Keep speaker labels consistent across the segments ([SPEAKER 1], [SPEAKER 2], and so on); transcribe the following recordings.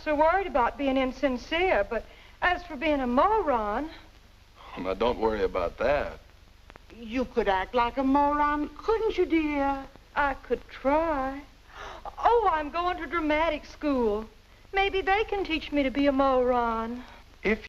[SPEAKER 1] so worried about being insincere, but as for being a moron...
[SPEAKER 2] Oh, now, don't worry about that.
[SPEAKER 3] You could act like a moron, couldn't you, dear?
[SPEAKER 1] I could try. Oh, I'm going to dramatic school. Maybe they can teach me to be a moron.
[SPEAKER 2] If...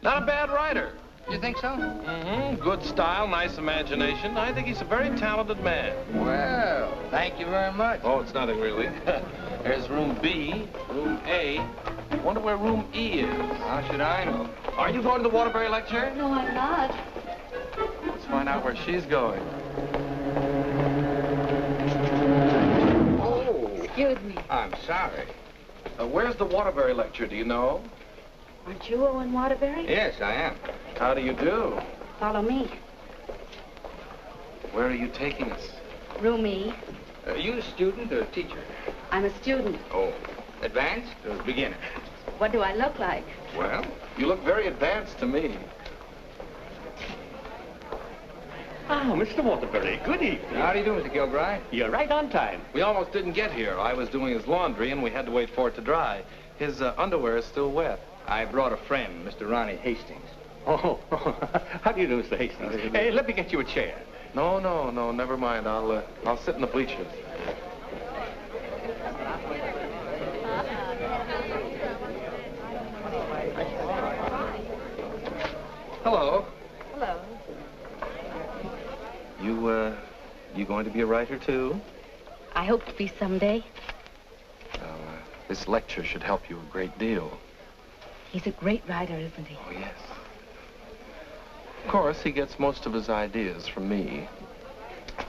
[SPEAKER 2] Not a bad writer.
[SPEAKER 4] You think so?
[SPEAKER 2] Mm-hmm. Good style, nice imagination. I think he's a very talented man.
[SPEAKER 4] Well, thank you very much.
[SPEAKER 2] Oh, it's nothing really. There's room B, room A. Wonder where room E is.
[SPEAKER 4] How should I know?
[SPEAKER 2] Are you going to the Waterbury lecture?
[SPEAKER 5] No, I'm not.
[SPEAKER 2] Let's find out where she's going.
[SPEAKER 4] Oh.
[SPEAKER 5] Excuse me.
[SPEAKER 4] I'm sorry.
[SPEAKER 2] Where's the Waterbury lecture, do you know?
[SPEAKER 5] Aren't you Owen Waterbury?
[SPEAKER 4] Yes, I am.
[SPEAKER 2] How do you do?
[SPEAKER 5] Follow me.
[SPEAKER 2] Where are you taking us?
[SPEAKER 5] Room E.
[SPEAKER 4] Are you a student or a teacher?
[SPEAKER 5] I'm a student.
[SPEAKER 4] Oh, advanced or beginner?
[SPEAKER 5] What do I look like?
[SPEAKER 4] Well,
[SPEAKER 2] You look very advanced to me.
[SPEAKER 6] Ah, Mr. Waterbury, good evening.
[SPEAKER 4] how do you do, Mr. Gilbride?
[SPEAKER 6] You're right on time.
[SPEAKER 2] We almost didn't get here. I was doing his laundry, and we had to wait for it to dry. His underwear is still wet.
[SPEAKER 4] I brought a friend, Mr. Ronnie Hastings.
[SPEAKER 6] Oh, how do you do, Mr. Hastings? Hey, let me get you a chair.
[SPEAKER 2] No, never mind. I'll sit in the bleachers. Hello.
[SPEAKER 5] Hello.
[SPEAKER 2] You going to be a writer, too?
[SPEAKER 5] I hope to be someday.
[SPEAKER 2] Well, this lecture should help you a great deal.
[SPEAKER 5] He's a great writer, isn't he?
[SPEAKER 2] Oh, yes. Of course, he gets most of his ideas from me.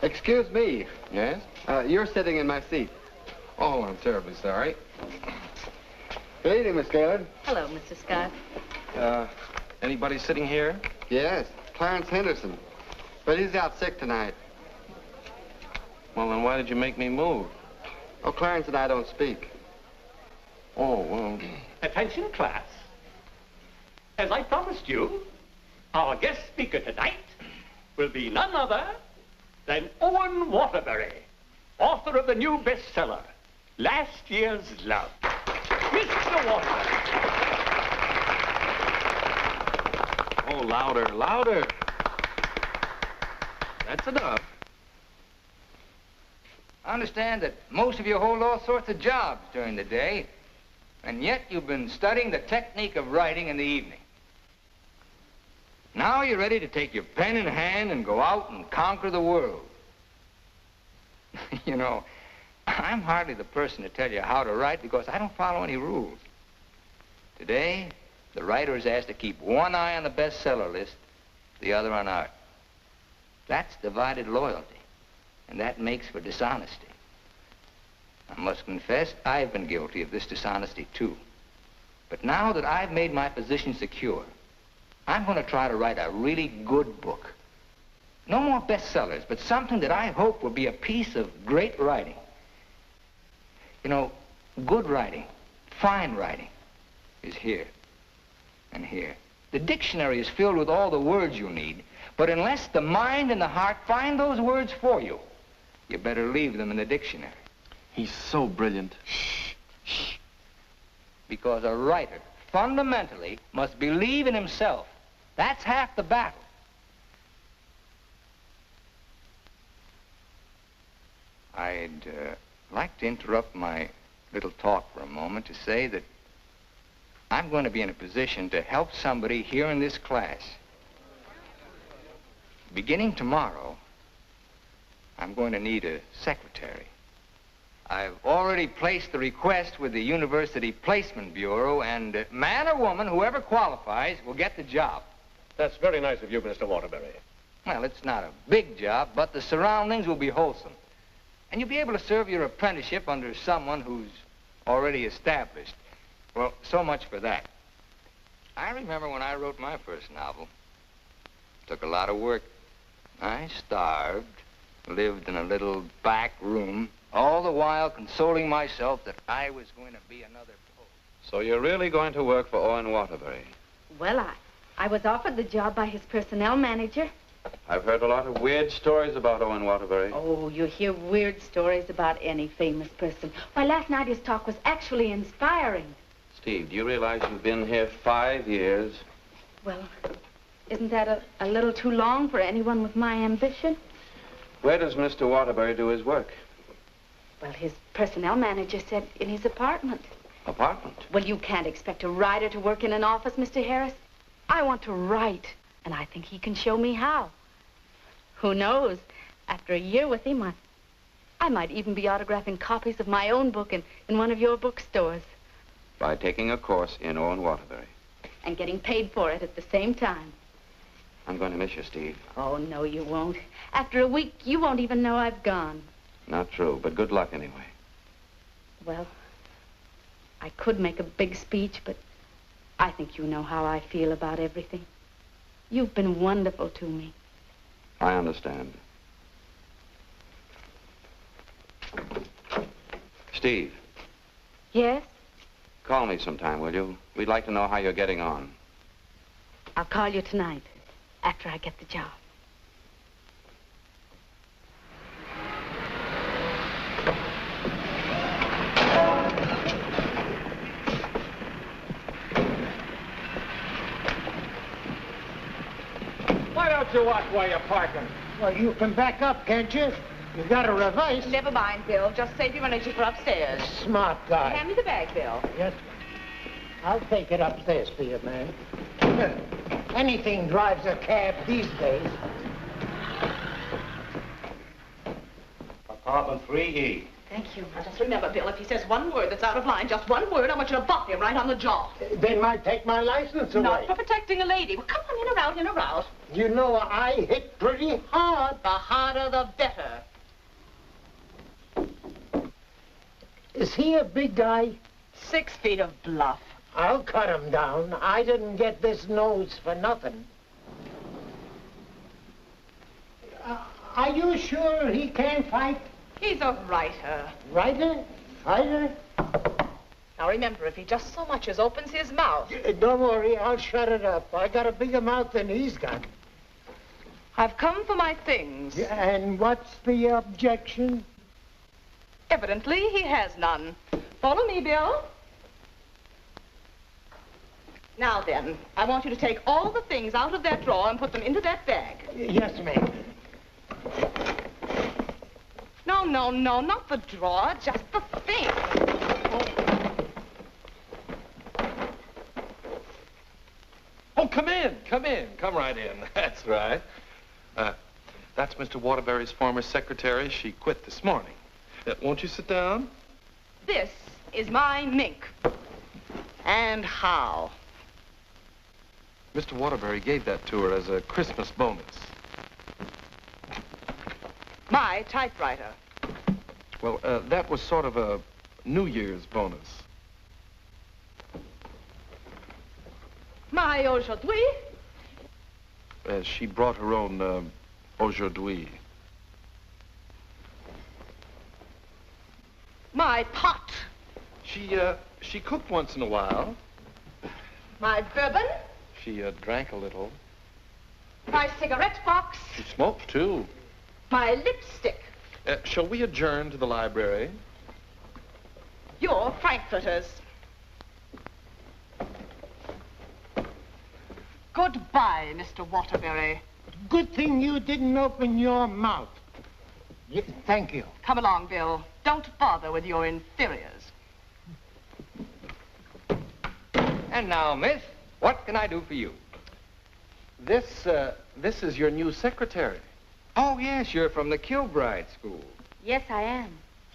[SPEAKER 7] Excuse me.
[SPEAKER 2] Yes?
[SPEAKER 7] You're sitting in my seat.
[SPEAKER 2] Oh, I'm terribly sorry.
[SPEAKER 7] Good evening, Miss Gaylord.
[SPEAKER 5] Hello, Mr. Scott.
[SPEAKER 2] Anybody sitting here?
[SPEAKER 7] Yes, Clarence Henderson. But he's out sick tonight.
[SPEAKER 2] Well, then why did you make me move?
[SPEAKER 7] Oh, Clarence and I don't speak.
[SPEAKER 2] Oh, well...
[SPEAKER 6] Attention, class. As I promised you, our guest speaker tonight will be none other than Owen Waterbury, author of the new bestseller, Last Year's Love. Mr. Waterbury.
[SPEAKER 2] Oh, louder, louder. That's enough.
[SPEAKER 4] I understand that most of you hold all sorts of jobs during the day, and yet you've been studying the technique of writing in the evening. Now you're ready to take your pen in hand and go out and conquer the world. You know, I'm hardly the person to tell you how to write because I don't follow any rules. Today, the writer is asked to keep one eye on the bestseller list, the other on art. That's divided loyalty, and that makes for dishonesty. I must confess, I've been guilty of this dishonesty, too. But now that I've made my position secure, I'm going to try to write a really good book. No more bestsellers, but something that I hope will be a piece of great writing. You know, good writing, fine writing, is here and here. The dictionary is filled with all the words you need, but unless the mind and the heart find those words for you, you better leave them in the dictionary.
[SPEAKER 2] He's so brilliant.
[SPEAKER 4] Shh. Because a writer, fundamentally, must believe in himself. That's half the battle. I'd like to interrupt my little talk for a moment to say that I'm going to be in a position to help somebody here in this class. Beginning tomorrow, I'm going to need a secretary. I've already placed the request with the University Placement Bureau, and man or woman, whoever qualifies, will get the job.
[SPEAKER 6] That's very nice of you, Mr. Waterbury.
[SPEAKER 4] Well, it's not a big job, but the surroundings will be wholesome. And you'll be able to serve your apprenticeship under someone who's already established. Well, so much for that. I remember when I wrote my first novel. It took a lot of work. I starved, lived in a little back room, all the while consoling myself that I was going to be another poet.
[SPEAKER 2] So you're really going to work for Owen Waterbury?
[SPEAKER 5] Well, I was offered the job by his personnel manager.
[SPEAKER 2] I've heard a lot of weird stories about Owen Waterbury.
[SPEAKER 5] Oh, you hear weird stories about any famous person. Why, last night his talk was actually inspiring.
[SPEAKER 2] Steve, do you realize you've been here 5 years?
[SPEAKER 5] Well, isn't that a little too long for anyone with my ambition?
[SPEAKER 2] Where does Mr. Waterbury do his work?
[SPEAKER 5] Well, his personnel manager said in his apartment.
[SPEAKER 2] Apartment?
[SPEAKER 5] Well, you can't expect a writer to work in an office, Mr. Harris. I want to write, and I think he can show me how. Who knows? After a year with him, I might even be autographing copies of my own book in one of your bookstores.
[SPEAKER 2] By taking a course in Owen Waterbury.
[SPEAKER 5] And getting paid for it at the same time.
[SPEAKER 2] I'm going to miss you, Steve.
[SPEAKER 5] Oh, no, you won't. After a week, you won't even know I've gone.
[SPEAKER 2] Not true, but good luck anyway.
[SPEAKER 5] Well, I could make a big speech, but I think you know how I feel about everything. You've been wonderful to me.
[SPEAKER 2] I understand. Steve.
[SPEAKER 5] Yes?
[SPEAKER 2] Call me sometime, will you? We'd like to know how you're getting on.
[SPEAKER 5] I'll call you tonight, after I get the job.
[SPEAKER 6] Why don't you watch while you're parking?
[SPEAKER 8] Well, you can back up, can't you? You got to reverse.
[SPEAKER 9] Never mind, Bill. Just save your energy for upstairs.
[SPEAKER 8] Smart guy.
[SPEAKER 9] Hand me the bag, Bill.
[SPEAKER 8] Yes. I'll take it upstairs for you, man. Anything drives a cab these days.
[SPEAKER 6] Apartment 3E.
[SPEAKER 9] Thank you. Now, just remember, Bill, if he says one word that's out of line, just one word, I want you to bop him right on the jaw.
[SPEAKER 8] They might take my license away.
[SPEAKER 9] Not for protecting a lady. Well, come on, in or out.
[SPEAKER 8] You know, I hit pretty hard.
[SPEAKER 9] The harder, the better.
[SPEAKER 8] Is he a big guy?
[SPEAKER 9] 6 feet of bluff.
[SPEAKER 8] I'll cut him down. I didn't get this nose for nothing. Are you sure he can't fight?
[SPEAKER 9] He's a writer.
[SPEAKER 8] Writer? Fighter?
[SPEAKER 9] Now, remember, if he just so much as opens his mouth...
[SPEAKER 8] Don't worry, I'll shut it up. I got a bigger mouth than he's got.
[SPEAKER 9] I've come for my things.
[SPEAKER 8] And what's the objection?
[SPEAKER 9] Evidently, he has none. Follow me, Bill. Now then, I want you to take all the things out of that drawer and put them into that bag.
[SPEAKER 8] Yes, ma'am.
[SPEAKER 9] No, not the drawer, just the thing.
[SPEAKER 2] Oh, come in. Come right in. That's right. That's Mr. Waterbury's former secretary. She quit this morning. Won't you sit down?
[SPEAKER 9] This is my mink. And how?
[SPEAKER 2] Mr. Waterbury gave that to her as a Christmas bonus.
[SPEAKER 9] My typewriter.
[SPEAKER 2] Well, that was sort of a New Year's bonus.
[SPEAKER 9] My aujourd'hui.
[SPEAKER 2] She brought her own aujourd'hui.
[SPEAKER 9] My pot.
[SPEAKER 2] She cooked once in a while.
[SPEAKER 9] My bourbon.
[SPEAKER 2] She drank a little.
[SPEAKER 9] My cigarette box.
[SPEAKER 2] She smoked, too.
[SPEAKER 9] My lipstick.
[SPEAKER 2] Shall we adjourn to the library?
[SPEAKER 9] Your frankfurters. Goodbye, Mr. Waterbury.
[SPEAKER 8] Good thing you didn't open your mouth. Thank you.
[SPEAKER 9] Come along, Bill. Don't bother with your inferiors.
[SPEAKER 4] And now, miss, what can I do for you?
[SPEAKER 2] This is your new secretary.
[SPEAKER 4] Oh, yes, you're from the Kilbride School.
[SPEAKER 5] Yes, I am.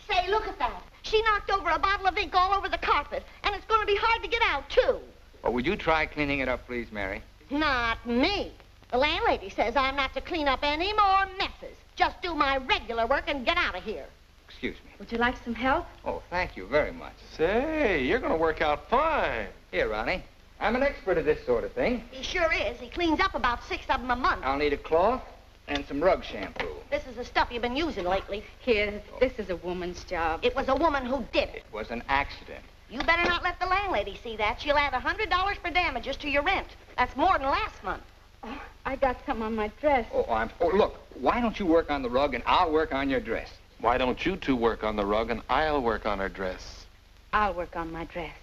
[SPEAKER 10] Say, look at that. She knocked over a bottle of ink all over the carpet, and it's going to be hard to get out, too.
[SPEAKER 4] Well, would you try cleaning it up, please, Mary?
[SPEAKER 10] Not me. The landlady says I'm not to clean up any more messes. Just do my regular work and get out of here.
[SPEAKER 4] Excuse me.
[SPEAKER 5] Would you like some help?
[SPEAKER 4] Oh, thank you very much.
[SPEAKER 2] Say, you're going to work out fine.
[SPEAKER 4] Here, Ronnie. I'm an expert at this sort of thing.
[SPEAKER 10] He sure is. He cleans up about 6 of them a month.
[SPEAKER 4] I'll need a cloth and some rug shampoo.
[SPEAKER 10] This is the stuff you've been using lately.
[SPEAKER 5] Here, this is a woman's job.
[SPEAKER 10] It was a woman who did it.
[SPEAKER 4] It was an accident.
[SPEAKER 10] You better not let the landlady see that. She'll add $100 for damages to your rent. That's more than last month.
[SPEAKER 5] Oh, I got some on my dress.
[SPEAKER 4] Oh, look, why don't you work on the rug and I'll work on your dress?
[SPEAKER 2] Why don't you two work on the rug and I'll work on her dress?
[SPEAKER 5] I'll work on my dress.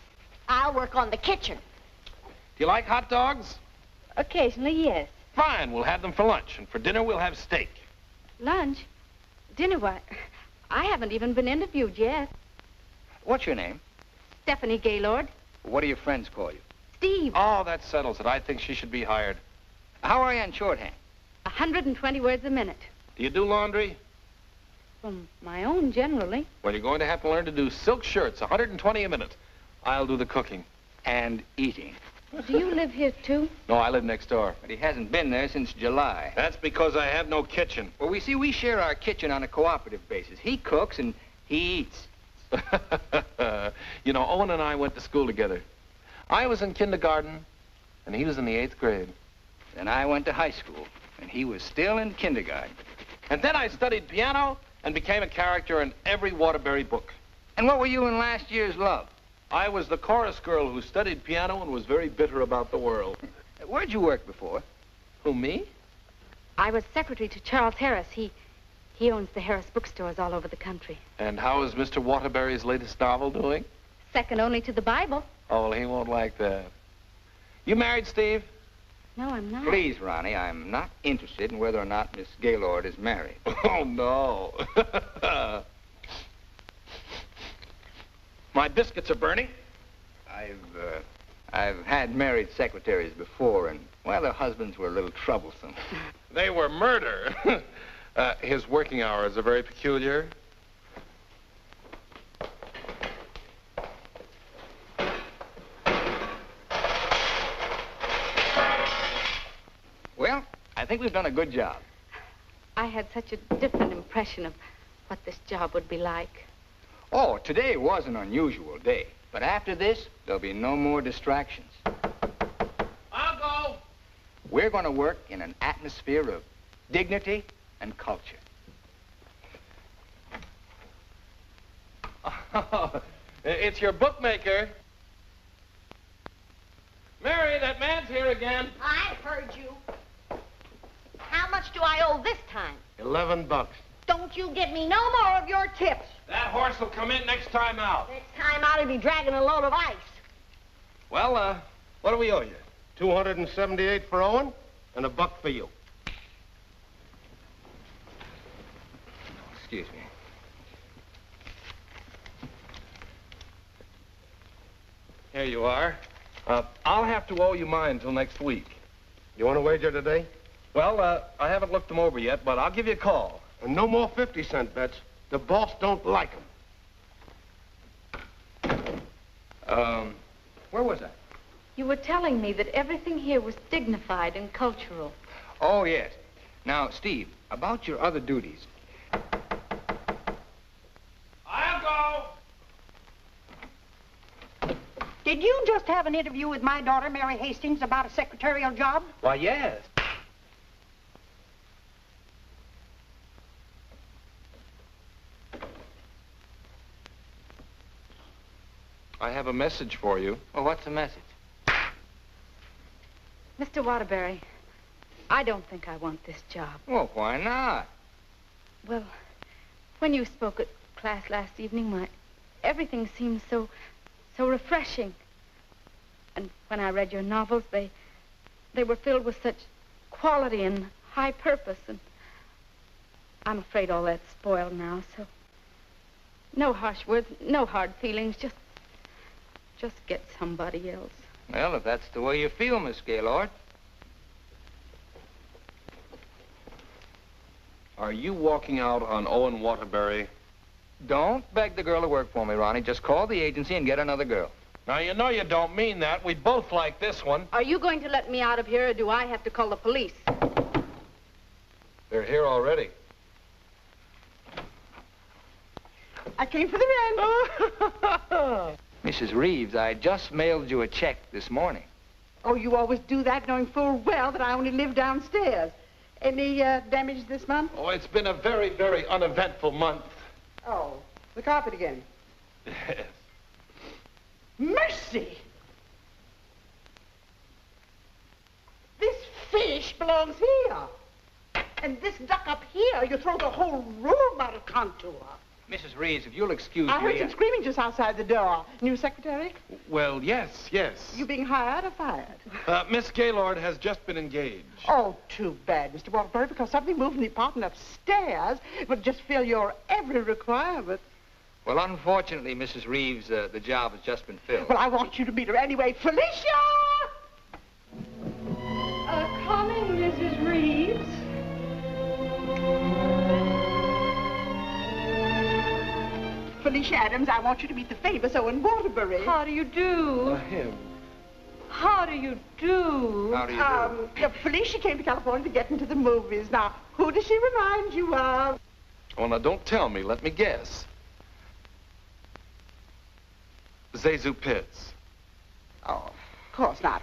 [SPEAKER 10] I'll work on the kitchen.
[SPEAKER 2] Do you like hot dogs?
[SPEAKER 5] Occasionally, yes.
[SPEAKER 2] Fine, we'll have them for lunch, and for dinner we'll have steak.
[SPEAKER 5] Lunch? Dinner, why? I haven't even been interviewed yet.
[SPEAKER 4] What's your name?
[SPEAKER 5] Stephanie Gaylord.
[SPEAKER 4] What do your friends call you?
[SPEAKER 5] Steve.
[SPEAKER 2] Oh, that settles it. I think she should be hired.
[SPEAKER 4] How are you on shorthand?
[SPEAKER 5] 120 words a minute.
[SPEAKER 2] Do you do laundry?
[SPEAKER 5] From my own, generally.
[SPEAKER 2] Well, you're going to have to learn to do silk shirts, 120 a minute. I'll do the cooking.
[SPEAKER 4] And eating.
[SPEAKER 5] Do you live here, too?
[SPEAKER 2] No, I live next door.
[SPEAKER 4] But he hasn't been there since July.
[SPEAKER 2] That's because I have no kitchen.
[SPEAKER 4] Well, we share our kitchen on a cooperative basis. He cooks and he eats.
[SPEAKER 2] You know, Owen and I went to school together. I was in kindergarten, and he was in the 8th grade.
[SPEAKER 4] Then I went to high school, and he was still in kindergarten.
[SPEAKER 2] And then I studied piano and became a character in every Waterbury book.
[SPEAKER 4] And what were you in last year's Love?
[SPEAKER 2] I was the chorus girl who studied piano and was very bitter about the world.
[SPEAKER 4] Where'd you work before?
[SPEAKER 2] Who, me?
[SPEAKER 5] I was secretary to Charles Harris. He owns the Harris bookstores all over the country.
[SPEAKER 2] And how is Mr. Waterbury's latest novel doing?
[SPEAKER 5] Second only to the Bible.
[SPEAKER 2] Oh, well, he won't like that. You married, Steve?
[SPEAKER 5] No, I'm not.
[SPEAKER 4] Please, Ronnie, I'm not interested in whether or not Miss Gaylord is married.
[SPEAKER 2] Oh, no. My biscuits are burning.
[SPEAKER 4] I've had married secretaries before, and, well, their husbands were a little troublesome.
[SPEAKER 2] They were murder. His working hours are very peculiar.
[SPEAKER 4] Well, I think we've done a good job.
[SPEAKER 5] I had such a different impression of what this job would be like.
[SPEAKER 4] Oh, today was an unusual day. But after this, there'll be no more distractions.
[SPEAKER 2] I'll go.
[SPEAKER 4] We're going to work in an atmosphere of dignity and culture.
[SPEAKER 2] Oh, it's your bookmaker. Mary, that man's here again.
[SPEAKER 10] I heard you. How much do I owe this time?
[SPEAKER 8] $11.
[SPEAKER 10] Don't you give me no more of your tips.
[SPEAKER 2] That horse will come in next time out.
[SPEAKER 10] Next time out, he'll be dragging a load of ice.
[SPEAKER 2] Well, what do we owe you?
[SPEAKER 8] $278 for Owen and $1 for you.
[SPEAKER 4] Excuse me.
[SPEAKER 2] Here you are. I'll have to owe you mine till next week.
[SPEAKER 8] You want to wager today?
[SPEAKER 2] Well, I haven't looked them over yet, but I'll give you a call.
[SPEAKER 8] And no more 50-cent bets. The boss don't like them.
[SPEAKER 4] Where was I?
[SPEAKER 5] You were telling me that everything here was dignified and cultural.
[SPEAKER 4] Oh, yes. Now, Steve, about your other duties.
[SPEAKER 2] I'll go.
[SPEAKER 3] Did you just have an interview with my daughter, Mary Hastings, about a secretarial job?
[SPEAKER 2] Why, yes. I have a message for you.
[SPEAKER 4] Well, what's the message?
[SPEAKER 5] Mr. Waterbury, I don't think I want this job.
[SPEAKER 4] Well, why not?
[SPEAKER 5] Well, when you spoke at class last evening, everything seemed so refreshing. And when I read your novels, they They were filled with such quality and high purpose, and I'm afraid all that's spoiled now, so no harsh words, no hard feelings, just get somebody else.
[SPEAKER 4] Well, if that's the way you feel, Miss Gaylord.
[SPEAKER 2] Are you walking out on Owen Waterbury?
[SPEAKER 4] Don't beg the girl to work for me, Ronnie. Just call the agency and get another girl.
[SPEAKER 2] Now, you know you don't mean that. We both like this one.
[SPEAKER 5] Are you going to let me out of here, or do I have to call the police?
[SPEAKER 2] They're here already.
[SPEAKER 3] I came for the rent.
[SPEAKER 4] Mrs. Reeves, I just mailed you a check this morning.
[SPEAKER 3] Oh, you always do that, knowing full well that I only live downstairs. Any damage this month?
[SPEAKER 2] Oh, it's been a very, very uneventful month.
[SPEAKER 3] Oh, the carpet again.
[SPEAKER 2] Yes.
[SPEAKER 3] Mercy! This fish belongs here. And this duck up here, you throw the whole room out of contour.
[SPEAKER 4] Mrs. Reeves, if you'll excuse
[SPEAKER 3] I
[SPEAKER 4] me...
[SPEAKER 3] heard some screaming just outside the door. New secretary?
[SPEAKER 2] Well, yes.
[SPEAKER 3] You being hired or fired?
[SPEAKER 2] Miss Gaylord has just been engaged.
[SPEAKER 3] Oh, too bad, Mr. Waterbury, because something moved in the apartment upstairs would just fill your every requirement.
[SPEAKER 4] Well, unfortunately, Mrs. Reeves, the job has just been filled.
[SPEAKER 3] Well, I want you to meet her anyway. Felicia!
[SPEAKER 1] Coming, Mrs. Reeves.
[SPEAKER 3] Felicia Adams, I want you to meet the famous Owen Waterbury.
[SPEAKER 1] How do you do?
[SPEAKER 2] Him.
[SPEAKER 1] How do you do?
[SPEAKER 4] How do you do?
[SPEAKER 3] Felicia came to California to get into the movies. Now, who does she remind you of?
[SPEAKER 2] Oh, now, don't tell me. Let me guess. Zazu Pitts.
[SPEAKER 3] Oh, of course not.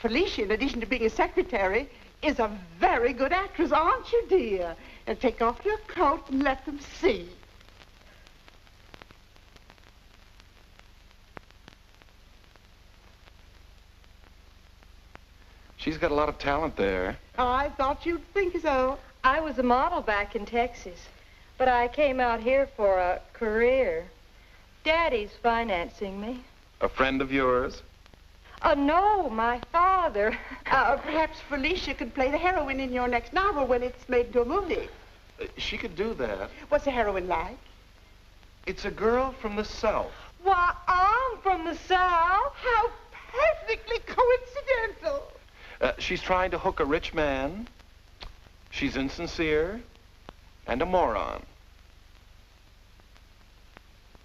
[SPEAKER 3] Felicia, in addition to being a secretary, is a very good actress, aren't you, dear? And take off your coat and let them see.
[SPEAKER 2] She's got a lot of talent there.
[SPEAKER 3] Oh, I thought you'd think so.
[SPEAKER 1] I was a model back in Texas, but I came out here for a career. Daddy's financing me.
[SPEAKER 2] A friend of yours?
[SPEAKER 1] No, my father.
[SPEAKER 3] Perhaps Felicia could play the heroine in your next novel when it's made into a movie.
[SPEAKER 2] She could do that.
[SPEAKER 3] What's the heroine like?
[SPEAKER 2] It's a girl from the South.
[SPEAKER 1] Why, I'm from the South.
[SPEAKER 3] How perfectly coincidental.
[SPEAKER 2] She's trying to hook a rich man. She's insincere and a moron.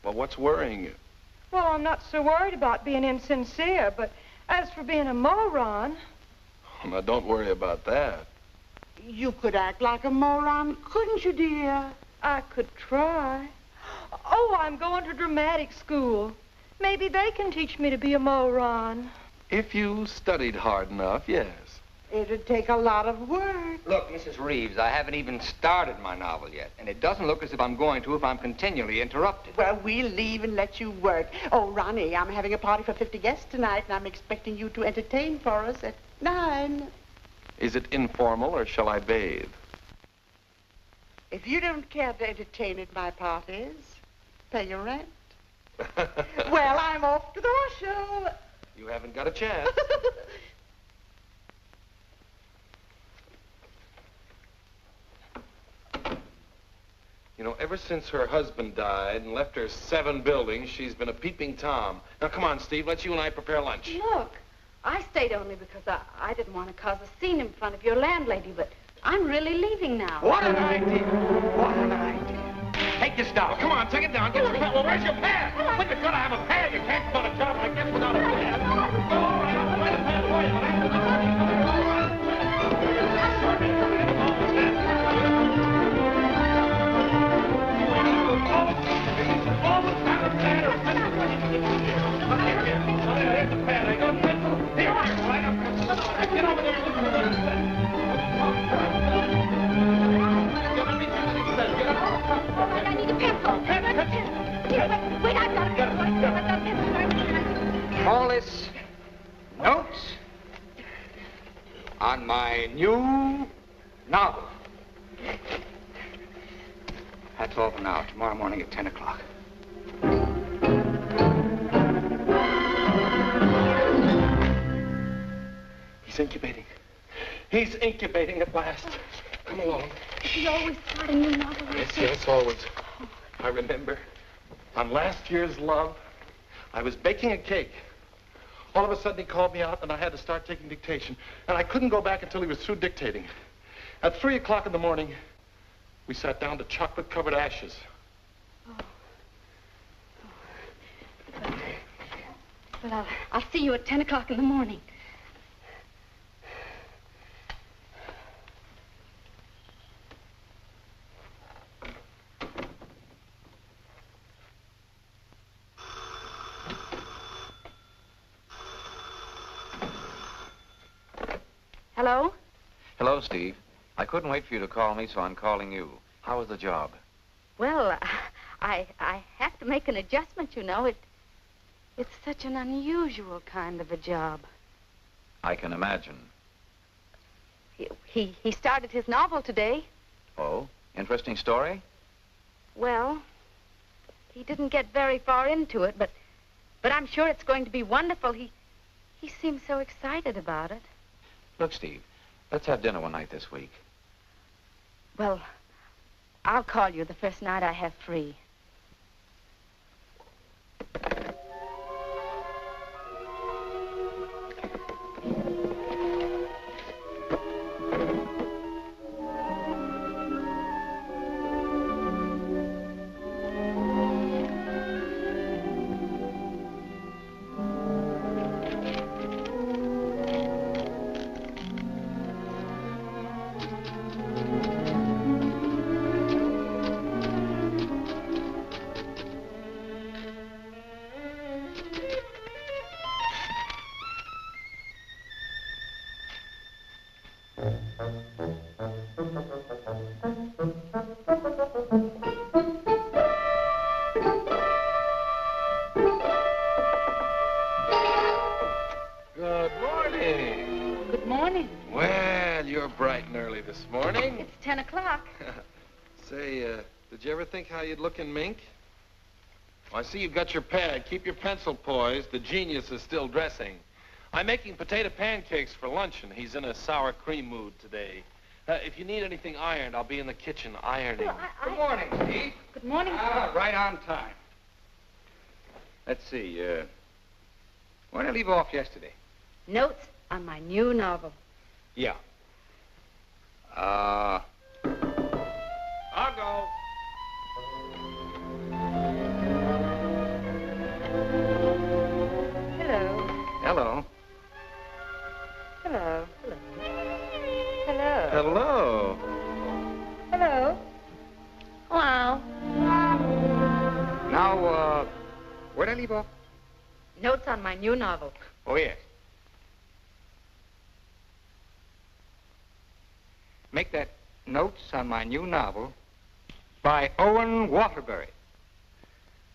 [SPEAKER 2] Well, what's worrying you?
[SPEAKER 1] Well, I'm not so worried about being insincere, but as for being a moron...
[SPEAKER 2] Oh, now, don't worry about that.
[SPEAKER 3] You could act like a moron, couldn't you, dear?
[SPEAKER 1] I could try. Oh, I'm going to dramatic school. Maybe they can teach me to be a moron.
[SPEAKER 2] If you studied hard enough, yes.
[SPEAKER 3] It'd take a lot of work.
[SPEAKER 4] Look, Mrs. Reeves, I haven't even started my novel yet, and it doesn't look as if I'm going to if I'm continually interrupted.
[SPEAKER 3] Well, we'll leave and let you work. Oh, Ronnie, I'm having a party for 50 guests tonight, and I'm expecting you to entertain for us at 9.
[SPEAKER 2] Is it informal, or shall I bathe?
[SPEAKER 3] If you don't care to entertain at my parties, pay your rent. Well, I'm off to the horse show.
[SPEAKER 2] You haven't got a chance. You know, ever since her husband died and left her 7 buildings, she's been a peeping Tom. Now, come on, Steve. Let's you and I prepare lunch.
[SPEAKER 5] Look, I stayed only because I didn't want to cause a scene in front of your landlady, but I'm really leaving now.
[SPEAKER 6] What an idea. What an idea. Take this down. Come on, take it down. Get your pad. Well, where's your pad? When you've got to have a pad, you can't start a job like this without a pad. All right, I'll find a pad for you, but I have Get over there and look for the
[SPEAKER 10] I need a pencil. Wait, I've got a pencil.
[SPEAKER 4] Call this notes on my new novel. That's all for now. Tomorrow morning at 10 o'clock.
[SPEAKER 2] He's incubating. He's incubating at last. Come along.
[SPEAKER 5] Is he always starting new novels?
[SPEAKER 2] Yes, always. I remember on last year's Love, I was baking a cake. All of a sudden, he called me out, and I had to start taking dictation. And I couldn't go back until he was through dictating. At 3 o'clock in the morning, we sat down to chocolate-covered ashes.
[SPEAKER 5] Well, I'll see you at 10 o'clock in the morning. Hello?
[SPEAKER 11] Hello, Steve. I couldn't wait for you to call me, so I'm calling you. How was the job?
[SPEAKER 5] Well, I have to make an adjustment, you know. It's such an unusual kind of a job.
[SPEAKER 11] I can imagine.
[SPEAKER 5] He started his novel today.
[SPEAKER 11] Oh? Interesting story?
[SPEAKER 5] Well, he didn't get very far into it, but I'm sure it's going to be wonderful. He seems so excited about it.
[SPEAKER 11] Look, Steve, let's have dinner one night this week.
[SPEAKER 5] Well, I'll call you the first night I have free.
[SPEAKER 2] Good morning.
[SPEAKER 5] Good morning.
[SPEAKER 2] Well, you're bright and early this morning.
[SPEAKER 5] It's 10 o'clock.
[SPEAKER 2] Say, did you ever think how you'd look in mink? Well, I see you've got your pad. Keep your pencil poised. The genius is still dressing. I'm making potato pancakes for luncheon. He's in a sour cream mood today. If you need anything ironed, I'll be in the kitchen ironing.
[SPEAKER 4] Well, Good morning, Steve.
[SPEAKER 5] Good morning.
[SPEAKER 4] Right on time. Let's see, where did I leave off yesterday?
[SPEAKER 5] Notes on my new novel.
[SPEAKER 4] Yeah. I'll go.
[SPEAKER 5] Hello.
[SPEAKER 4] Hello.
[SPEAKER 5] Hello. Hello. Hello.
[SPEAKER 2] Hello.
[SPEAKER 5] Hello. Hello.
[SPEAKER 4] Now, where did I leave off?
[SPEAKER 5] Notes on my new novel.
[SPEAKER 4] Oh, yes. Make that Notes on My New Novel by Owen Waterbury.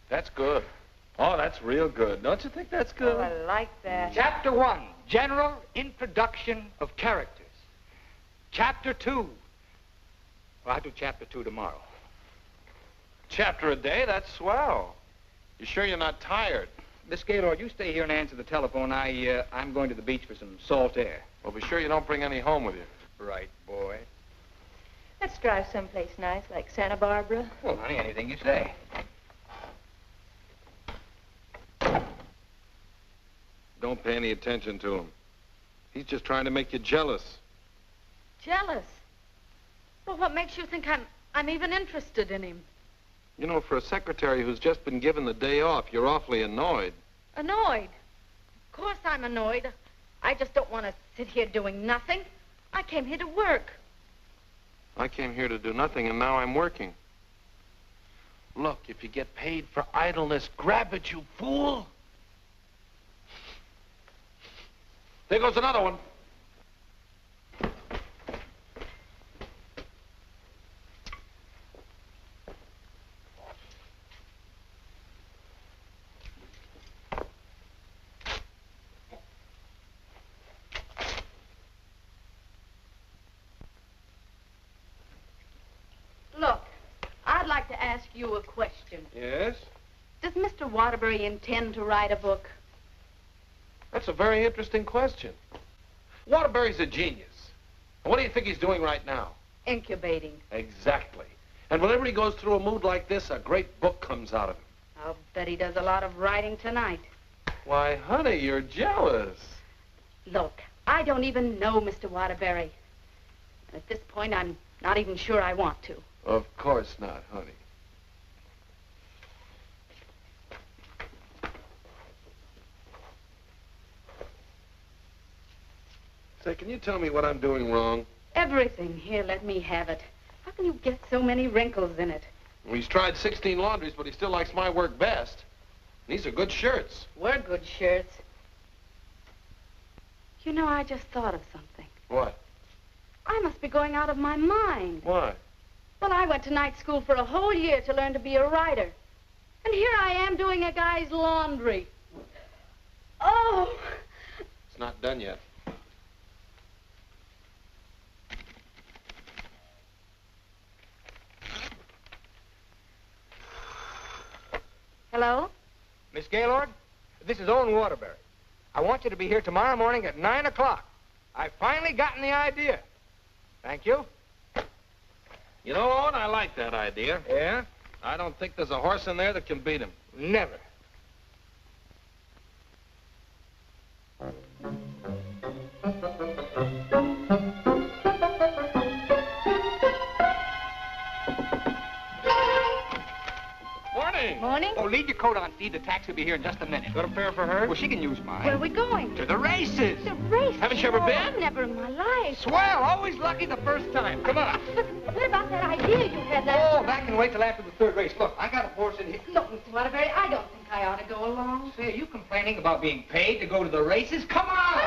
[SPEAKER 2] That's good. Oh, that's real good. Don't you think that's good?
[SPEAKER 5] Oh, I like that.
[SPEAKER 4] Chapter 1, General Introduction of Characters. Chapter 2. Well, I'll do Chapter 2 tomorrow.
[SPEAKER 2] Chapter a day? That's swell. You sure you're not tired?
[SPEAKER 4] Miss Gaylord, you stay here and answer the telephone. I'm going to the beach for some salt air.
[SPEAKER 2] Well, be sure you don't bring any home with you.
[SPEAKER 4] Right, boy.
[SPEAKER 1] Let's drive someplace nice, like Santa Barbara.
[SPEAKER 4] Well, honey, anything you say.
[SPEAKER 2] Don't pay any attention to him. He's just trying to make you jealous.
[SPEAKER 5] Jealous? Well, what makes you think I'm even interested in him?
[SPEAKER 2] You know, for a secretary who's just been given the day off, you're awfully annoyed.
[SPEAKER 5] Annoyed? Of course I'm annoyed. I just don't want to sit here doing nothing. I came here to work.
[SPEAKER 2] I came here to do nothing, and now I'm working. Look, if you get paid for idleness, grab it, you fool. There goes another one.
[SPEAKER 5] Look, I'd like to ask you a question.
[SPEAKER 2] Yes?
[SPEAKER 5] Does Mr. Waterbury intend to write a book?
[SPEAKER 2] That's a very interesting question. Waterbury's a genius. And what do you think he's doing right now?
[SPEAKER 5] Incubating.
[SPEAKER 2] Exactly. And whenever he goes through a mood like this, a great book comes out of him.
[SPEAKER 5] I'll bet he does a lot of writing tonight.
[SPEAKER 2] Why, honey, you're jealous.
[SPEAKER 5] Look, I don't even know Mr. Waterbury. At this point, I'm not even sure I want to.
[SPEAKER 2] Of course not, honey. Say, can you tell me what I'm doing wrong?
[SPEAKER 5] Everything. Here, let me have it. How can you get so many wrinkles in it?
[SPEAKER 2] Well, he's tried 16 laundries, but he still likes my work best. These are good shirts.
[SPEAKER 5] We're good shirts. You know, I just thought of something.
[SPEAKER 2] What?
[SPEAKER 5] I must be going out of my mind.
[SPEAKER 2] Why?
[SPEAKER 5] Well, I went to night school for a whole year to learn to be a writer. And here I am doing a guy's laundry. Oh!
[SPEAKER 2] It's not done yet.
[SPEAKER 5] Hello?
[SPEAKER 4] Miss Gaylord, this is Owen Waterbury. I want you to be here tomorrow morning at 9 o'clock. I've finally gotten the idea. Thank you.
[SPEAKER 2] You know, Owen, I like that idea.
[SPEAKER 4] Yeah?
[SPEAKER 2] I don't think there's a horse in there that can beat him.
[SPEAKER 4] Never.
[SPEAKER 2] Morning.
[SPEAKER 5] Morning.
[SPEAKER 4] Oh, leave your coat on, Steve. The taxi will be here in just a minute.
[SPEAKER 2] Got a pair for her?
[SPEAKER 4] Well, she can use mine.
[SPEAKER 5] Where are we going?
[SPEAKER 4] To the races.
[SPEAKER 5] The race.
[SPEAKER 2] Haven't you ever been?
[SPEAKER 5] Never in my life.
[SPEAKER 4] Swell. Always lucky the first time. Come on.
[SPEAKER 5] But what about that idea you had last
[SPEAKER 4] Oh, that can wait till after the third race. Look, I got a horse in here.
[SPEAKER 5] Look, Mr. Waterbury, I don't think I ought to go along.
[SPEAKER 4] Say, are you complaining about being paid to go to the races? Come on!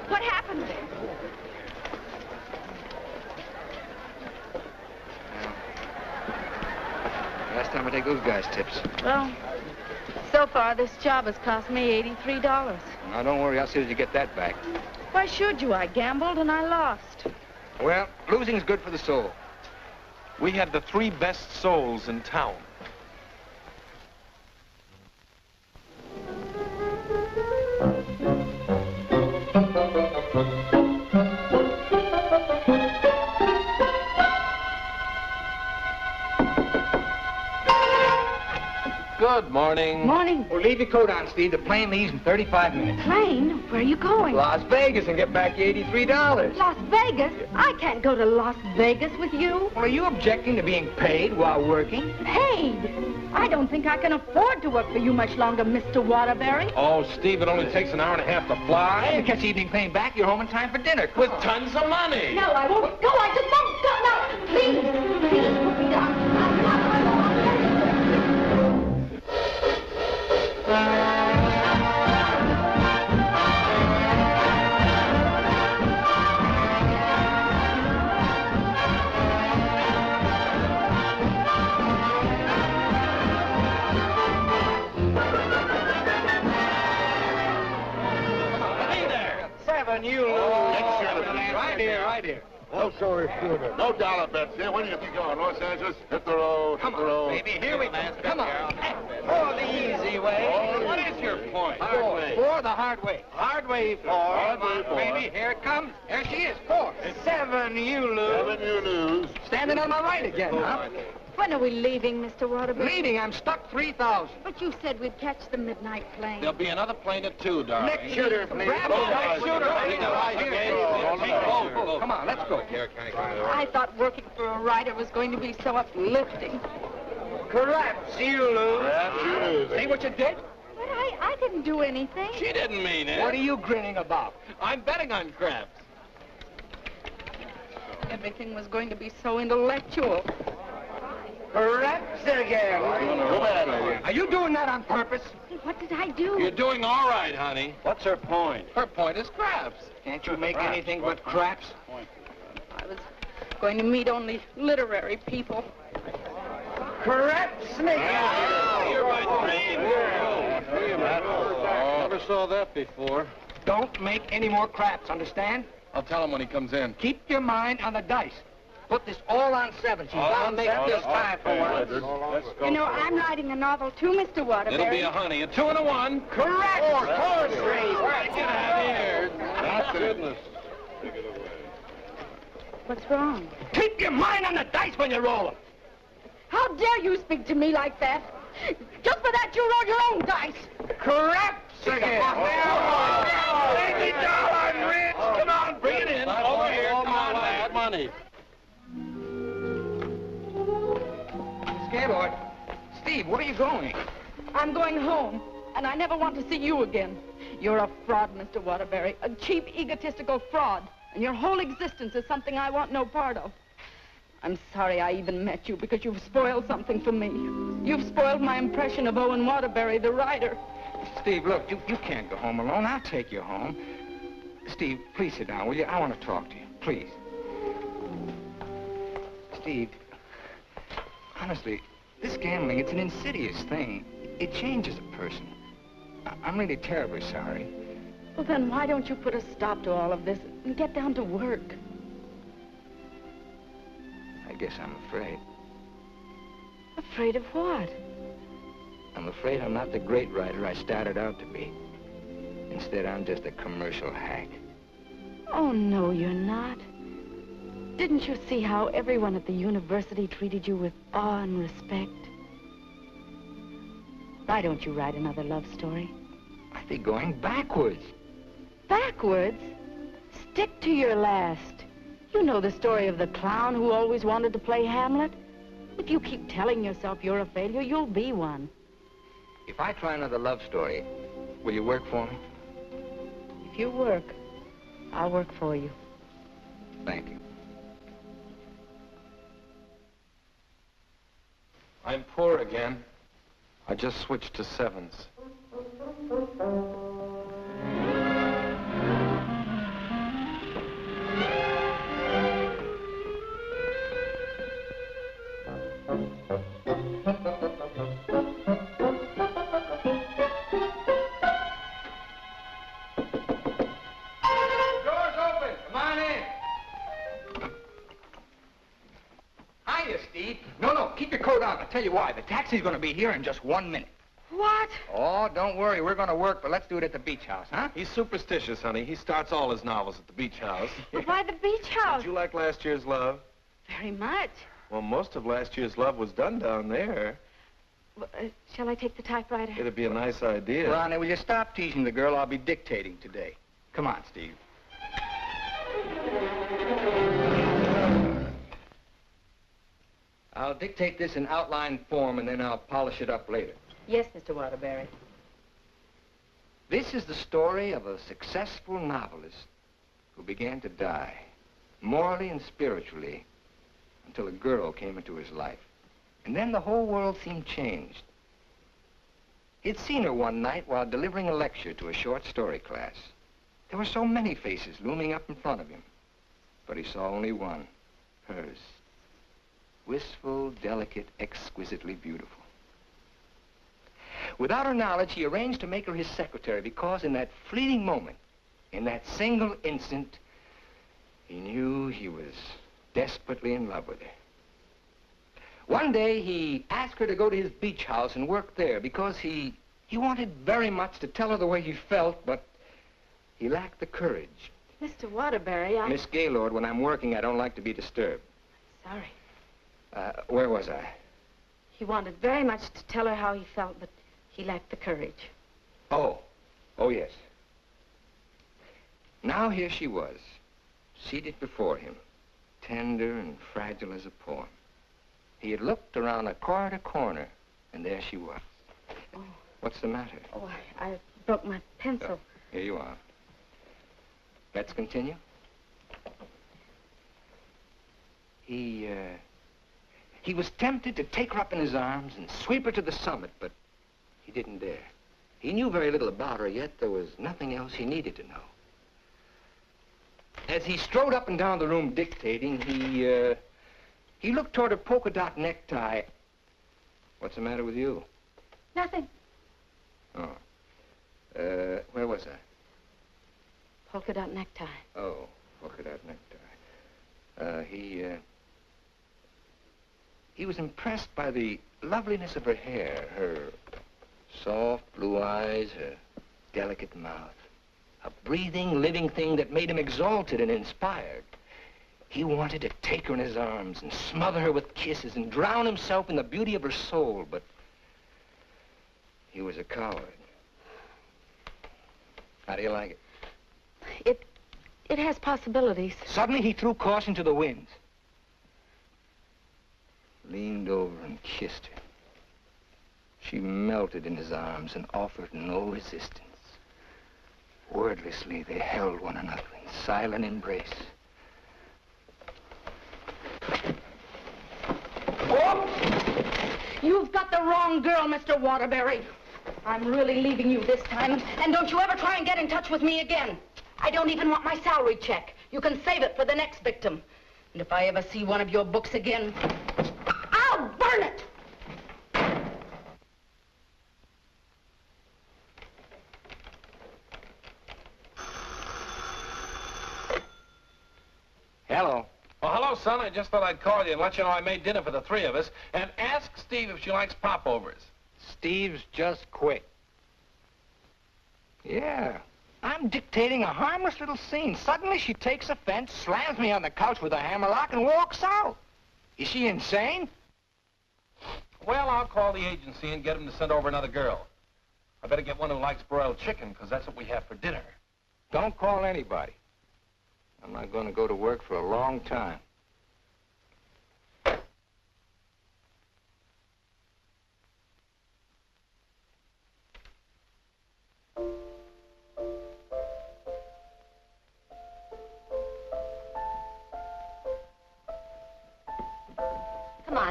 [SPEAKER 5] What happened?
[SPEAKER 4] Last time I take those guys' tips.
[SPEAKER 5] Well, so far this job has cost me $83.
[SPEAKER 4] Now, don't worry. I'll see that you get that back.
[SPEAKER 5] Why should you? I gambled and I lost.
[SPEAKER 4] Well, losing's good for the soul.
[SPEAKER 2] We had the 3 best souls in town. Good morning.
[SPEAKER 5] Morning.
[SPEAKER 4] Well, leave your coat on, Steve. The plane leaves in 35 minutes.
[SPEAKER 5] Plane? Where are you going?
[SPEAKER 4] Las Vegas and get back your $83.
[SPEAKER 5] Las Vegas? I can't go to Las Vegas with you.
[SPEAKER 4] Well, are you objecting to being paid while working?
[SPEAKER 5] Paid? I don't think I can afford to work for you much longer, Mr. Waterbury.
[SPEAKER 2] Oh, Steve, it only takes an hour and a half to fly.
[SPEAKER 4] Hey, you catch the evening plane back, you're home in time for dinner.
[SPEAKER 2] With tons of money.
[SPEAKER 5] No, I won't go. I just won't go. No, please. Please put me down.
[SPEAKER 4] You right here, right here.
[SPEAKER 12] Oh, sorry, shooter. No dollar bets here. Where do you think you're going? Los Angeles? Hit the road.
[SPEAKER 4] Come
[SPEAKER 12] hit the road.
[SPEAKER 4] on, baby. Here we go. Come on. For the easy way. What is your point?
[SPEAKER 12] Hard way.
[SPEAKER 4] For the hard way. Hard way for.
[SPEAKER 12] Hard
[SPEAKER 4] Come
[SPEAKER 12] way
[SPEAKER 4] on,
[SPEAKER 12] for.
[SPEAKER 4] baby. Here it comes. There she is. 4. 7, you lose.
[SPEAKER 12] 7, you lose.
[SPEAKER 4] Standing on my right again, huh?
[SPEAKER 5] When are we leaving, Mr. Waterbury?
[SPEAKER 4] Leaving, I'm stuck 3,000.
[SPEAKER 5] But you said we'd catch the midnight plane.
[SPEAKER 2] There'll be another plane at 2, darling.
[SPEAKER 4] Next shooter, please. Grab
[SPEAKER 12] Go,
[SPEAKER 4] the
[SPEAKER 12] guys.
[SPEAKER 4] shooter.
[SPEAKER 12] Go.
[SPEAKER 4] Come on, let's go.
[SPEAKER 5] I thought working for a writer was going to be so uplifting.
[SPEAKER 4] Craps, you lose.
[SPEAKER 12] Perhaps you lose.
[SPEAKER 4] See what you did?
[SPEAKER 5] But I didn't do anything.
[SPEAKER 2] She didn't mean it.
[SPEAKER 4] What are you grinning about?
[SPEAKER 2] I'm betting on crabs.
[SPEAKER 5] Everything was going to be so intellectual.
[SPEAKER 8] Perhaps again.
[SPEAKER 12] Go ahead.
[SPEAKER 8] Are you doing that on purpose?
[SPEAKER 5] What did I do?
[SPEAKER 2] You're doing all right, honey.
[SPEAKER 8] What's her point?
[SPEAKER 2] Her point is craps.
[SPEAKER 8] Can't you make anything but craps?
[SPEAKER 5] I was going to meet only literary people.
[SPEAKER 8] Craps me!
[SPEAKER 2] You're my dream.
[SPEAKER 12] Never saw that before.
[SPEAKER 8] Don't make any more craps, understand?
[SPEAKER 2] I'll tell him when he comes in.
[SPEAKER 8] Keep your mind on the dice. Put this all on 7. She's bound to make this time for once.
[SPEAKER 5] You know, I'm writing a novel too, Mr. Waterbury.
[SPEAKER 2] It'll be a honey, a 2 and a 1.
[SPEAKER 8] Correct! Horse race!
[SPEAKER 2] Get out of here.
[SPEAKER 12] That's goodness.
[SPEAKER 5] What's wrong?
[SPEAKER 8] Keep your mind on the dice when you roll them.
[SPEAKER 5] How dare you speak to me like that? Just for that, you roll your own dice.
[SPEAKER 8] Craps again! $80, Rich!
[SPEAKER 2] Come on, bring it in. Over here. Come on, lad.
[SPEAKER 12] Money.
[SPEAKER 4] Gaylord. Steve, where are you going?
[SPEAKER 5] I'm going home, and I never want to see you again. You're a fraud, Mr. Waterbury, a cheap, egotistical fraud, and your whole existence is something I want no part of. I'm sorry I even met you, because you've spoiled something for me. You've spoiled my impression of Owen Waterbury, the writer.
[SPEAKER 4] Steve, look, you can't go home alone. I'll take you home. Steve, please sit down, will you? I want to talk to you, please. Steve, honestly, this gambling, it's an insidious thing. It changes a person. I'm really terribly sorry.
[SPEAKER 5] Well, then why don't you put a stop to all of this and get down to work?
[SPEAKER 4] I guess I'm afraid.
[SPEAKER 5] Afraid of what?
[SPEAKER 4] I'm afraid I'm not the great writer I started out to be. Instead, I'm just a commercial hack.
[SPEAKER 5] Oh, no, you're not. Didn't you see how everyone at the university treated you with awe and respect? Why don't you write another love story?
[SPEAKER 4] I'd be going backwards.
[SPEAKER 5] Backwards? Stick to your last. You know the story of the clown who always wanted to play Hamlet? If you keep telling yourself you're a failure, you'll be one.
[SPEAKER 4] If I try another love story, will you work for me?
[SPEAKER 5] If you work, I'll work for you.
[SPEAKER 4] Thank you.
[SPEAKER 2] I'm poor again. I just switched to 7s.
[SPEAKER 4] Keep your coat on. I'll tell you why. The taxi's going to be here in just 1 minute.
[SPEAKER 5] What?
[SPEAKER 4] Oh, don't worry. We're going to work, but let's do it at the beach house, huh?
[SPEAKER 2] He's superstitious, honey. He starts all his novels at the beach house.
[SPEAKER 5] But why the beach house?
[SPEAKER 2] Did you like last year's Love?
[SPEAKER 5] Very much.
[SPEAKER 2] Well, most of last year's Love was done down there.
[SPEAKER 5] Well, shall I take the typewriter?
[SPEAKER 2] It'd be a nice idea.
[SPEAKER 4] Ronnie, will you stop teasing the girl? I'll be dictating today. Come on, Steve. I'll dictate this in outline form, and then I'll polish it up later.
[SPEAKER 5] Yes, Mr. Waterbury.
[SPEAKER 4] This is the story of a successful novelist who began to die, morally and spiritually, until a girl came into his life. And then the whole world seemed changed. He'd seen her one night while delivering a lecture to a short story class. There were so many faces looming up in front of him, but he saw only one, hers. Wistful, delicate, exquisitely beautiful. Without her knowledge, he arranged to make her his secretary because in that fleeting moment, in that single instant, he knew he was desperately in love with her. One day, he asked her to go to his beach house and work there because he wanted very much to tell her the way he felt, but he lacked the courage.
[SPEAKER 5] Mr. Waterbury,
[SPEAKER 4] Miss Gaylord, when I'm working, I don't like to be disturbed.
[SPEAKER 5] Sorry.
[SPEAKER 4] Where was I?
[SPEAKER 5] He wanted very much to tell her how he felt, but he lacked the courage.
[SPEAKER 4] Oh, yes. Now here she was, seated before him, tender and fragile as a poem. He had looked around a corner, and there she was.
[SPEAKER 5] Oh.
[SPEAKER 4] What's the matter?
[SPEAKER 5] Oh, I broke my pencil.
[SPEAKER 4] Here you are. Let's continue. He was tempted to take her up in his arms and sweep her to the summit, but he didn't dare. He knew very little about her, yet there was nothing else he needed to know. As he strode up and down the room dictating, he looked toward her polka dot necktie. What's the matter with you?
[SPEAKER 5] Nothing.
[SPEAKER 4] Oh. Where was I?
[SPEAKER 5] Polka dot necktie.
[SPEAKER 4] Oh, polka dot necktie. He was impressed by the loveliness of her hair, her soft blue eyes, her delicate mouth. A breathing, living thing that made him exalted and inspired. He wanted to take her in his arms and smother her with kisses and drown himself in the beauty of her soul, but he was a coward. How do you like it?
[SPEAKER 5] It has possibilities.
[SPEAKER 4] Suddenly he threw caution to the winds. Leaned over and kissed her. She melted in his arms and offered no resistance. Wordlessly, they held one another in silent embrace.
[SPEAKER 5] Oh! You've got the wrong girl, Mr. Waterbury. I'm really leaving you this time, and don't you ever try and get in touch with me again. I don't even want my salary check. You can save it for the next victim. And if I ever see one of your books again, I'll burn it!
[SPEAKER 4] Hello.
[SPEAKER 2] Well, hello, son. I just thought I'd call you and let you know I made dinner for the three of us. And ask Steve if she likes popovers.
[SPEAKER 4] Steve's just quit. Yeah. I'm dictating a harmless little scene. Suddenly she takes offense, slams me on the couch with a hammerlock, and walks out. Is she insane?
[SPEAKER 2] Well, I'll call the agency and get them to send over another girl. I better get one who likes broiled chicken, because that's what we have for dinner.
[SPEAKER 4] Don't call anybody. I'm not going to go to work for a long time.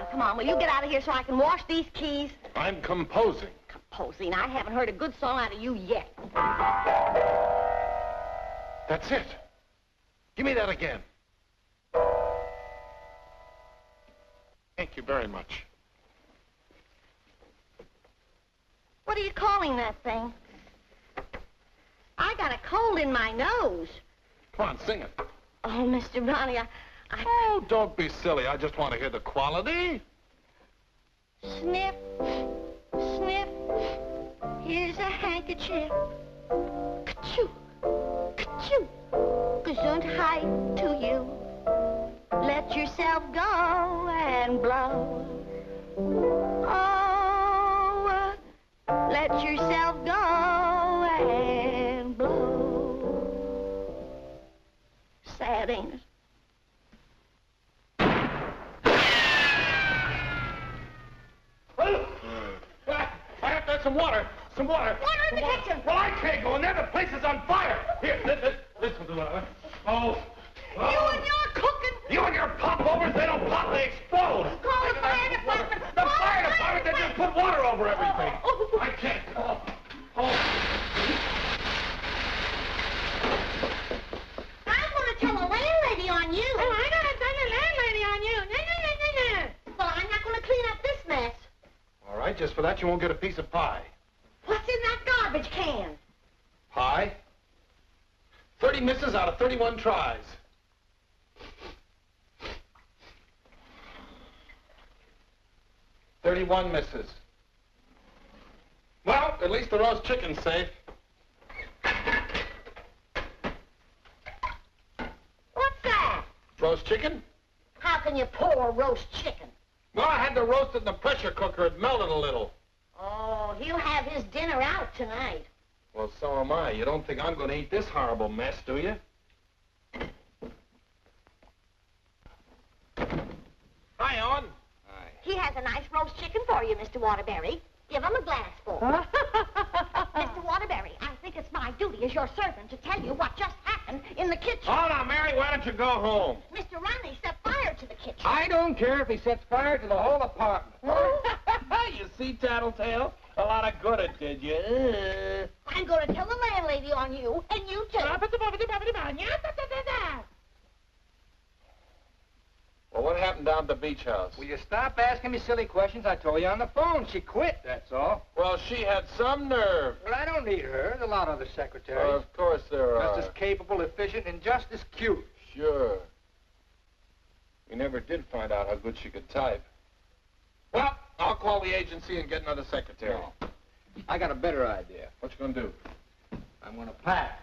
[SPEAKER 10] Come on, will you get out of here so I can wash these keys?
[SPEAKER 2] I'm composing.
[SPEAKER 10] Composing? I haven't heard a good song out of you yet.
[SPEAKER 2] That's it. Give me that again. Thank you very much.
[SPEAKER 10] What are you calling that thing? I got a cold in my nose.
[SPEAKER 2] Come on, sing it.
[SPEAKER 10] Oh, Mr. Ronnie,
[SPEAKER 2] Oh, don't be silly. I just want to hear the quality.
[SPEAKER 10] Sniff, sniff, here's a handkerchief. Ka-choo, ka-choo, gesundheit to you. Let yourself go and blow. Oh, let yourself go and blow. Sad, ain't it?
[SPEAKER 2] I have to have some water. Some water.
[SPEAKER 10] Water in the kitchen.
[SPEAKER 2] Well, I can't go in there. The place is on fire. Here, listen to that. Oh.
[SPEAKER 10] You and your cooking.
[SPEAKER 2] You and your popovers, they don't pop, they explode.
[SPEAKER 10] Call the fire department.
[SPEAKER 2] The fire department, they just put water over everything. I can't.
[SPEAKER 10] I'm going to tell the landlady on you.
[SPEAKER 1] Oh, I gotta tell the landlady on you.
[SPEAKER 10] Well, I'm not going to clean up this mess.
[SPEAKER 2] All right, just for that, you won't get a piece of pie.
[SPEAKER 10] What's in that garbage can?
[SPEAKER 2] Pie? 30 misses out of 31 tries. $31 misses. Well, at least the roast chicken's safe.
[SPEAKER 10] What's that?
[SPEAKER 2] Roast chicken?
[SPEAKER 10] How can you pour roast chicken?
[SPEAKER 2] Well, I had to roast it in the pressure cooker. It melted a little.
[SPEAKER 10] Oh, he'll have his dinner out tonight.
[SPEAKER 2] Well, so am I. You don't think I'm going to eat this horrible mess, do you? Hi, Owen.
[SPEAKER 4] Hi.
[SPEAKER 10] He has a nice roast chicken for you, Mr. Waterbury. Give him a glassful. Mr. Waterbury, I think it's my duty as your servant to tell you what just happened in the kitchen.
[SPEAKER 2] Oh, now, Mary, why don't you go home?
[SPEAKER 10] Mr. Ronnie set fire to the kitchen.
[SPEAKER 4] I don't care if he sets fire to the whole apartment.
[SPEAKER 2] You see, Tattletale? A lot of good it did you.
[SPEAKER 10] I'm going to tell the landlady on you, and you too.
[SPEAKER 2] Well, what happened down at the beach house?
[SPEAKER 4] Will you stop asking me silly questions? I told you on the phone. She quit, that's all.
[SPEAKER 2] Well, she had some nerve.
[SPEAKER 4] Well, I don't need her. There's a lot of other secretaries.
[SPEAKER 2] Of course there are.
[SPEAKER 4] Just as capable, efficient, and just as cute.
[SPEAKER 2] Sure. We never did find out how good she could type. Well, I'll call the agency and get another secretary.
[SPEAKER 4] No. I got a better idea.
[SPEAKER 2] What you gonna do?
[SPEAKER 4] I'm gonna pack.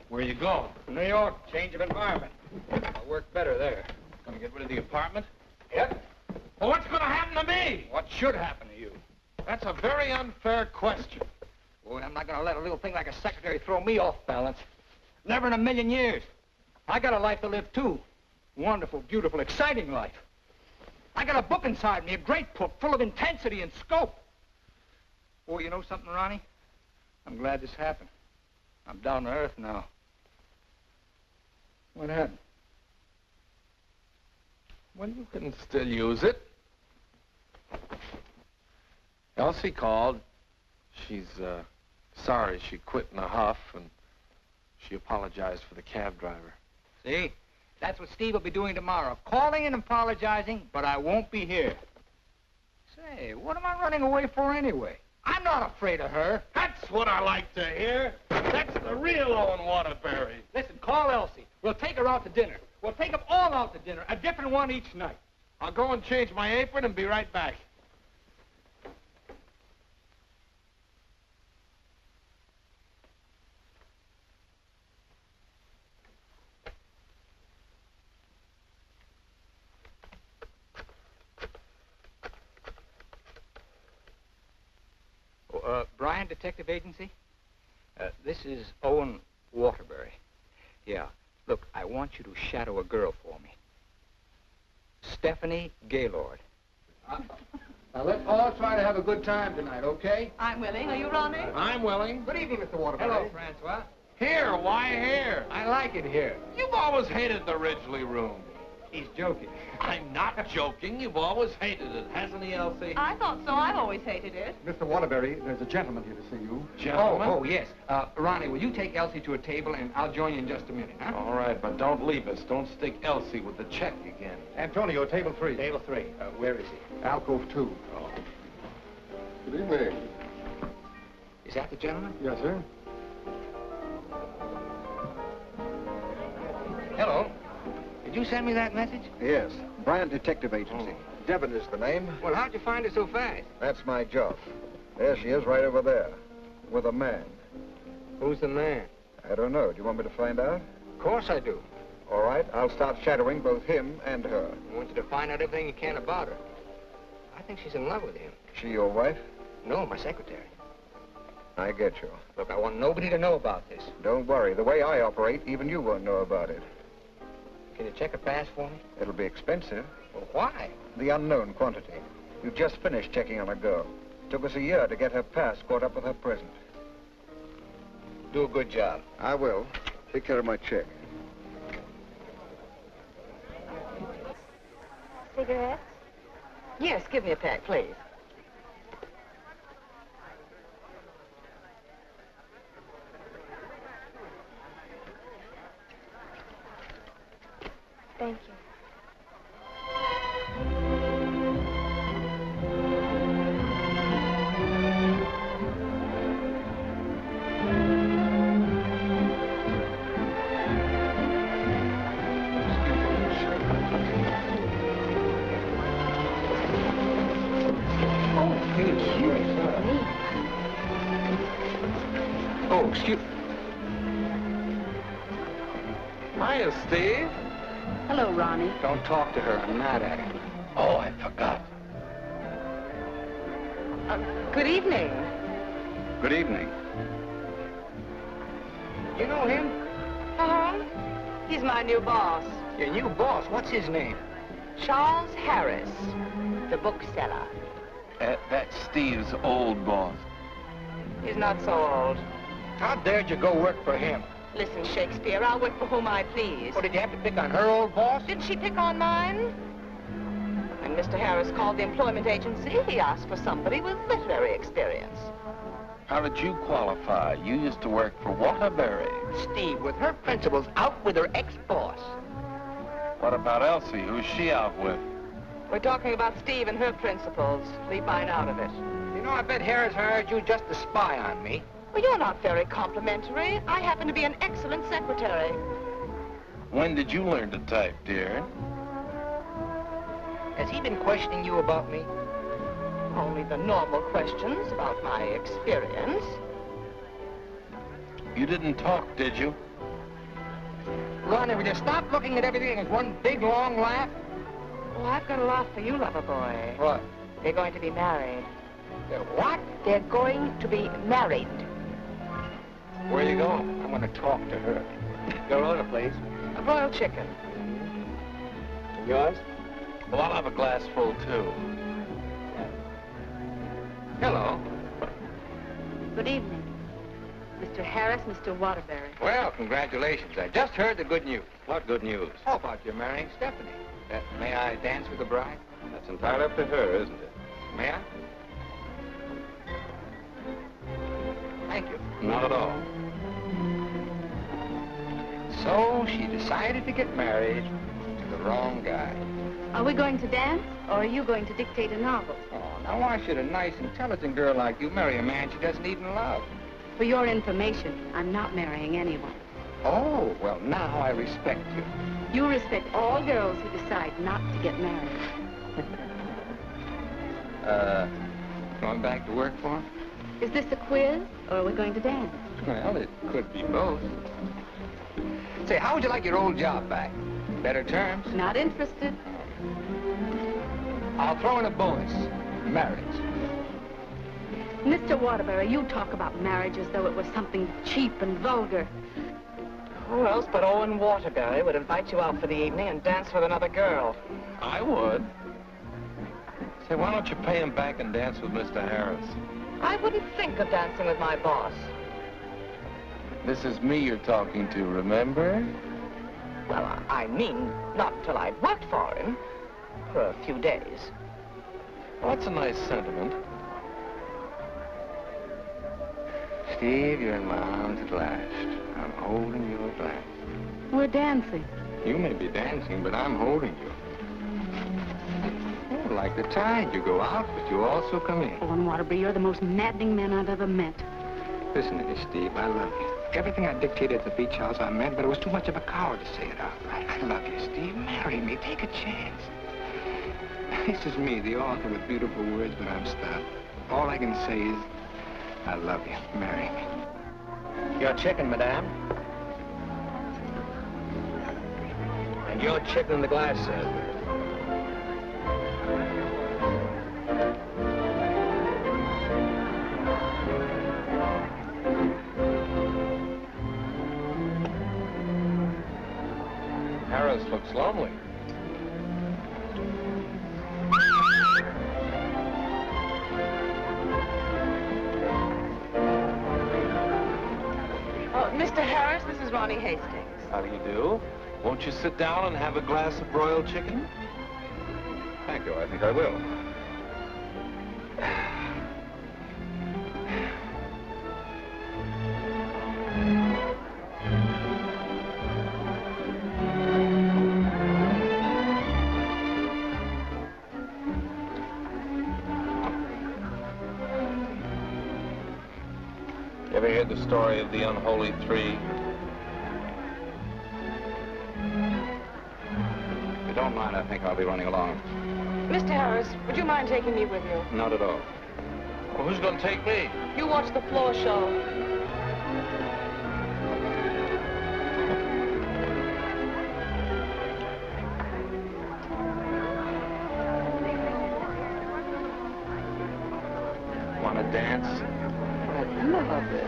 [SPEAKER 2] Where you going?
[SPEAKER 4] New York, change of environment. I'll work better there.
[SPEAKER 2] Gonna get rid of the apartment?
[SPEAKER 4] Yep.
[SPEAKER 2] Well, what's gonna happen to me?
[SPEAKER 4] What should happen to you?
[SPEAKER 2] That's a very unfair question.
[SPEAKER 4] Boy, I'm not gonna let a little thing like a secretary throw me off balance. Never in a million years. I got a life to live, too. Wonderful, beautiful, exciting life. I got a book inside me, a great book, full of intensity and scope. Boy, you know something, Ronnie? I'm glad this happened. I'm down to earth now. What happened?
[SPEAKER 2] Well, you can still use it. Elsie called. She's, sorry she quit in a huff, and she apologized for the cab driver.
[SPEAKER 4] See? That's what Steve will be doing tomorrow. Calling and apologizing, but I won't be here. Say, what am I running away for anyway? I'm not afraid of her.
[SPEAKER 2] That's what I like to hear. That's the real Owen Waterbury.
[SPEAKER 4] Listen, call Elsie. We'll take her out to dinner. We'll take them all out to dinner, a different one each night.
[SPEAKER 2] I'll go and change my apron and be right back.
[SPEAKER 4] Bryan Detective Agency? This is Owen Waterbury. Yeah. Look, I want you to shadow a girl for me. Stephanie Gaylord. Now, let's all try to have a good time tonight, okay?
[SPEAKER 9] I'm willing. Are you, Ronnie?
[SPEAKER 2] I'm willing.
[SPEAKER 4] Good evening, Mr. Waterbury. Hello, Francois.
[SPEAKER 2] Here, why here?
[SPEAKER 4] I like it here.
[SPEAKER 2] You've always hated the Ridgely room.
[SPEAKER 4] He's joking.
[SPEAKER 2] I'm not joking. You've always hated it, hasn't he, Elsie?
[SPEAKER 9] I thought so. I've always hated it.
[SPEAKER 13] Mr. Waterbury, there's a gentleman here to see you.
[SPEAKER 2] Gentlemen?
[SPEAKER 4] Oh, yes. Ronnie, will you take Elsie to a table, and I'll join you in just a minute, huh?
[SPEAKER 2] All right, but don't leave us. Don't stick Elsie with the check again.
[SPEAKER 13] Antonio, table 3.
[SPEAKER 4] Table 3. Where is he?
[SPEAKER 13] Alcove 2.
[SPEAKER 2] Oh.
[SPEAKER 12] Good evening.
[SPEAKER 4] Is that the gentleman?
[SPEAKER 13] Yes, sir.
[SPEAKER 4] Hello. Did you send me that message?
[SPEAKER 14] Yes. Bryan Detective Agency.
[SPEAKER 4] Oh.
[SPEAKER 14] Devon is the name.
[SPEAKER 4] Well, how'd you find her so fast?
[SPEAKER 14] That's my job. There she is, right over there. With a man.
[SPEAKER 4] Who's the man?
[SPEAKER 14] I don't know. Do you want me to find out?
[SPEAKER 4] Of course I do.
[SPEAKER 14] All right. I'll start shadowing both him and her.
[SPEAKER 4] I want you to find out everything you can about her. I think she's in love with him.
[SPEAKER 14] She your wife?
[SPEAKER 4] No, my secretary.
[SPEAKER 14] I get you.
[SPEAKER 4] Look, I want nobody to know about this.
[SPEAKER 14] Don't worry. The way I operate, even you won't know about it.
[SPEAKER 4] Can you check a pass for me?
[SPEAKER 14] It'll be expensive.
[SPEAKER 4] Well, why?
[SPEAKER 14] The unknown quantity. You've just finished checking on a girl. Took us a year to get her pass caught up with her present.
[SPEAKER 4] Do a good job.
[SPEAKER 14] I will. Take care of my check.
[SPEAKER 9] Cigarettes? Yes, give me a pack, please.
[SPEAKER 1] Thank you.
[SPEAKER 4] Oh, excuse...
[SPEAKER 2] Hiya, Steve.
[SPEAKER 9] Hello, Ronnie.
[SPEAKER 4] Don't talk to her. I'm mad at her.
[SPEAKER 2] Oh, I forgot.
[SPEAKER 9] Good evening.
[SPEAKER 11] Good evening.
[SPEAKER 4] You know him?
[SPEAKER 9] Uh-huh. He's my new boss.
[SPEAKER 4] Your new boss. What's his name?
[SPEAKER 9] Charles Harris, the bookseller.
[SPEAKER 2] That's Steve's old boss.
[SPEAKER 9] He's not so old.
[SPEAKER 4] How dared you go work for him?
[SPEAKER 9] Listen, Shakespeare, I'll work for whom I please.
[SPEAKER 4] Well, did you have to pick on her old boss?
[SPEAKER 9] Didn't she pick on mine? When Mr. Harris called the employment agency, he asked for somebody with literary experience.
[SPEAKER 11] How did you qualify? You used to work for Waterbury.
[SPEAKER 4] Steve, with her principals out with her ex-boss.
[SPEAKER 11] What about Elsie? Who's she out with?
[SPEAKER 9] We're talking about Steve and her principals. Leave mine out of it.
[SPEAKER 4] You know, I bet Harris hired you just to spy on me.
[SPEAKER 9] Well, you're not very complimentary. I happen to be an excellent secretary.
[SPEAKER 11] When did you learn to type, dear?
[SPEAKER 4] Has he been questioning you about me?
[SPEAKER 9] Only the normal questions about my experience.
[SPEAKER 11] You didn't talk, did you?
[SPEAKER 4] Ronnie, will you stop looking at everything as one big, long laugh?
[SPEAKER 9] Oh, I've got a laugh for you, lover boy.
[SPEAKER 4] What?
[SPEAKER 9] They're going to be married.
[SPEAKER 4] They're what?
[SPEAKER 9] They're going to be married.
[SPEAKER 4] Where are you going? I want to talk to her. Your order, please.
[SPEAKER 9] A broiled chicken.
[SPEAKER 4] Yours?
[SPEAKER 11] Well, I'll have a glass full, too.
[SPEAKER 4] Hello.
[SPEAKER 5] Good evening. Mr. Harris, Mr. Waterbury.
[SPEAKER 4] Well, congratulations. I just heard the good news.
[SPEAKER 11] What good news?
[SPEAKER 4] How about you marrying Stephanie? May I dance with the bride?
[SPEAKER 11] That's entirely up to her, isn't it?
[SPEAKER 4] May I? Thank you.
[SPEAKER 11] Not at all.
[SPEAKER 4] So she decided to get married to the wrong guy.
[SPEAKER 5] Are we going to dance, or are you going to dictate a novel?
[SPEAKER 4] Oh, now why should a nice, intelligent girl like you marry a man she doesn't even love?
[SPEAKER 5] For your information, I'm not marrying anyone.
[SPEAKER 4] Oh, well, now I respect you.
[SPEAKER 5] You respect all girls who decide not to get married.
[SPEAKER 4] Going back to work for him?
[SPEAKER 5] Is this a quiz, or are we going to dance?
[SPEAKER 4] Well, it could be both. Say, how would you like your old job back? Better terms?
[SPEAKER 5] Not interested.
[SPEAKER 4] I'll throw in a bonus. Marriage.
[SPEAKER 5] Mr. Waterbury, you talk about marriage as though it was something cheap and vulgar.
[SPEAKER 9] Who else but Owen Waterbury would invite you out for the evening and dance with another girl?
[SPEAKER 11] I would. Say, why don't you pay him back and dance with Mr. Harris?
[SPEAKER 9] I wouldn't think of dancing with my boss.
[SPEAKER 11] This is me you're talking to, remember?
[SPEAKER 9] Well, I mean, not until I'd worked for him. For a few days.
[SPEAKER 11] Well, that's a nice sentiment.
[SPEAKER 4] Steve, you're in my arms at last. I'm holding you at last.
[SPEAKER 5] We're dancing.
[SPEAKER 4] You may be dancing, but I'm holding you. Oh, like the tide, you go out, but you also come in.
[SPEAKER 5] Owen Waterbury, you're the most maddening man I've ever met.
[SPEAKER 4] Listen to me, Steve, I love you. Everything I dictated at the beach house I meant, but it was too much of a coward to say it out. I love you, Steve. Marry me. Take a chance. This is me, the author with beautiful words, but I'm stuck. All I can say is, I love you. Marry me.
[SPEAKER 8] Your chicken, madame. And your chicken in the glass, sir.
[SPEAKER 11] Harris looks lonely.
[SPEAKER 9] Mr. Harris, this is Ronnie Hastings.
[SPEAKER 11] How do you do? Won't you sit down and have a glass of broiled chicken?
[SPEAKER 14] Thank you. I think I will.
[SPEAKER 11] Ever heard the story of the unholy three?
[SPEAKER 14] If you don't mind, I think I'll be running along.
[SPEAKER 9] Mr. Harris, would you mind taking me with you?
[SPEAKER 14] Not at all.
[SPEAKER 11] Well, who's going to take me?
[SPEAKER 9] You watch the floor show.
[SPEAKER 11] Want to dance?
[SPEAKER 9] I love it.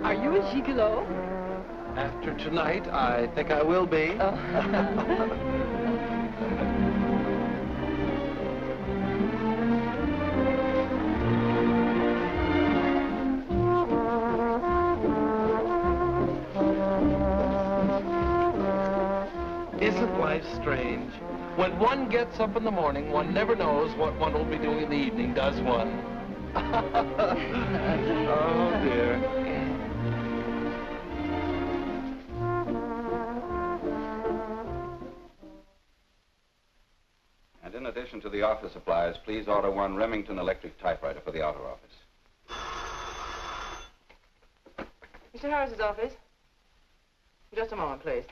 [SPEAKER 9] Are you a gigolo?
[SPEAKER 11] After tonight, I think I will be. life's strange. When one gets up in the morning, one never knows what one will be doing in the evening, does one? Oh, dear.
[SPEAKER 15] And in addition to the office supplies, please order one Remington electric typewriter for the outer office.
[SPEAKER 9] Mr. Harris's office. Just a moment, please.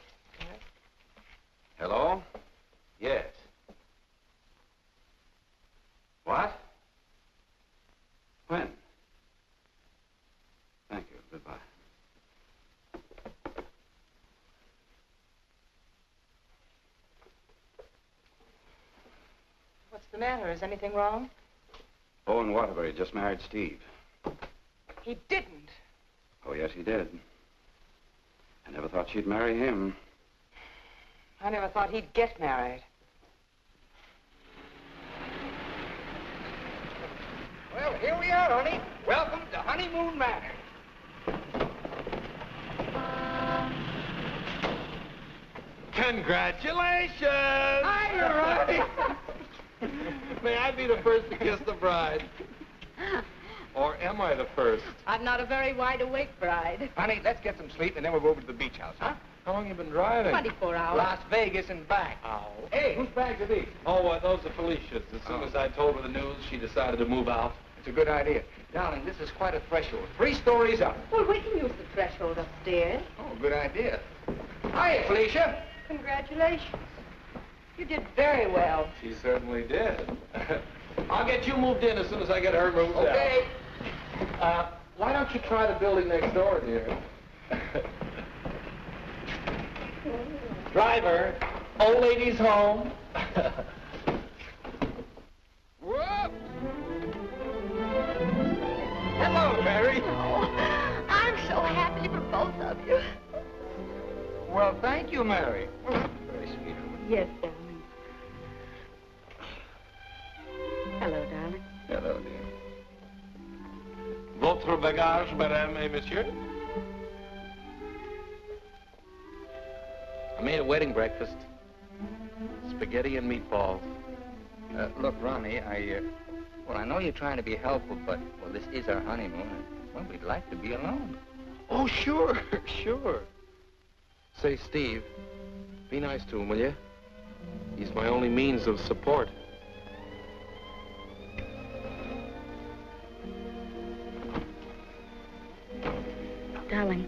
[SPEAKER 15] Hello? Yes. What? When? Thank you. Goodbye.
[SPEAKER 9] What's the matter? Is anything wrong?
[SPEAKER 15] Owen Waterbury just married Steve.
[SPEAKER 9] He didn't.
[SPEAKER 15] Oh, yes, he did. I never thought she'd marry him.
[SPEAKER 9] I never thought he'd get married.
[SPEAKER 4] Well, here we are, honey. Welcome to Honeymoon Manor.
[SPEAKER 11] Congratulations!
[SPEAKER 4] Hi, Ronnie.
[SPEAKER 11] May I be the first to kiss the bride? Or am I the first?
[SPEAKER 5] I'm not a very wide-awake bride.
[SPEAKER 4] Honey, let's get some sleep, and then we'll go over to the beach house, huh?
[SPEAKER 11] How long you been driving?
[SPEAKER 5] 24 hours.
[SPEAKER 4] Las Vegas and back.
[SPEAKER 11] Oh.
[SPEAKER 4] Hey, whose bags are these?
[SPEAKER 11] Oh, those are Felicia's. As soon as I told her the news, she decided to move out.
[SPEAKER 4] It's a good idea. Darling, this is quite a threshold. 3 stories up.
[SPEAKER 5] Well, we can use the threshold upstairs.
[SPEAKER 4] Oh, good idea. Hiya, Felicia.
[SPEAKER 5] Congratulations. You did very well.
[SPEAKER 11] She certainly did. I'll get you moved in as soon as I get her moved out.
[SPEAKER 4] Okay.
[SPEAKER 11] Why don't you try the building next door, dear? Driver, old lady's home.
[SPEAKER 4] Whoop. Hello, Mary.
[SPEAKER 10] Oh, I'm so happy for both of you.
[SPEAKER 4] Well, thank you, Mary. Very sweet of you.
[SPEAKER 5] Yes, darling. Hello, darling.
[SPEAKER 15] Hello, dear.
[SPEAKER 11] Votre bagage, madame et monsieur? I made a wedding breakfast. Spaghetti and meatballs.
[SPEAKER 4] Look, Ronnie, well, I know you're trying to be helpful, but, well, this is our honeymoon, and, well, we'd like to be alone.
[SPEAKER 11] Oh, sure, sure. Say, Steve, be nice to him, will you? He's my only means of support.
[SPEAKER 5] Darling,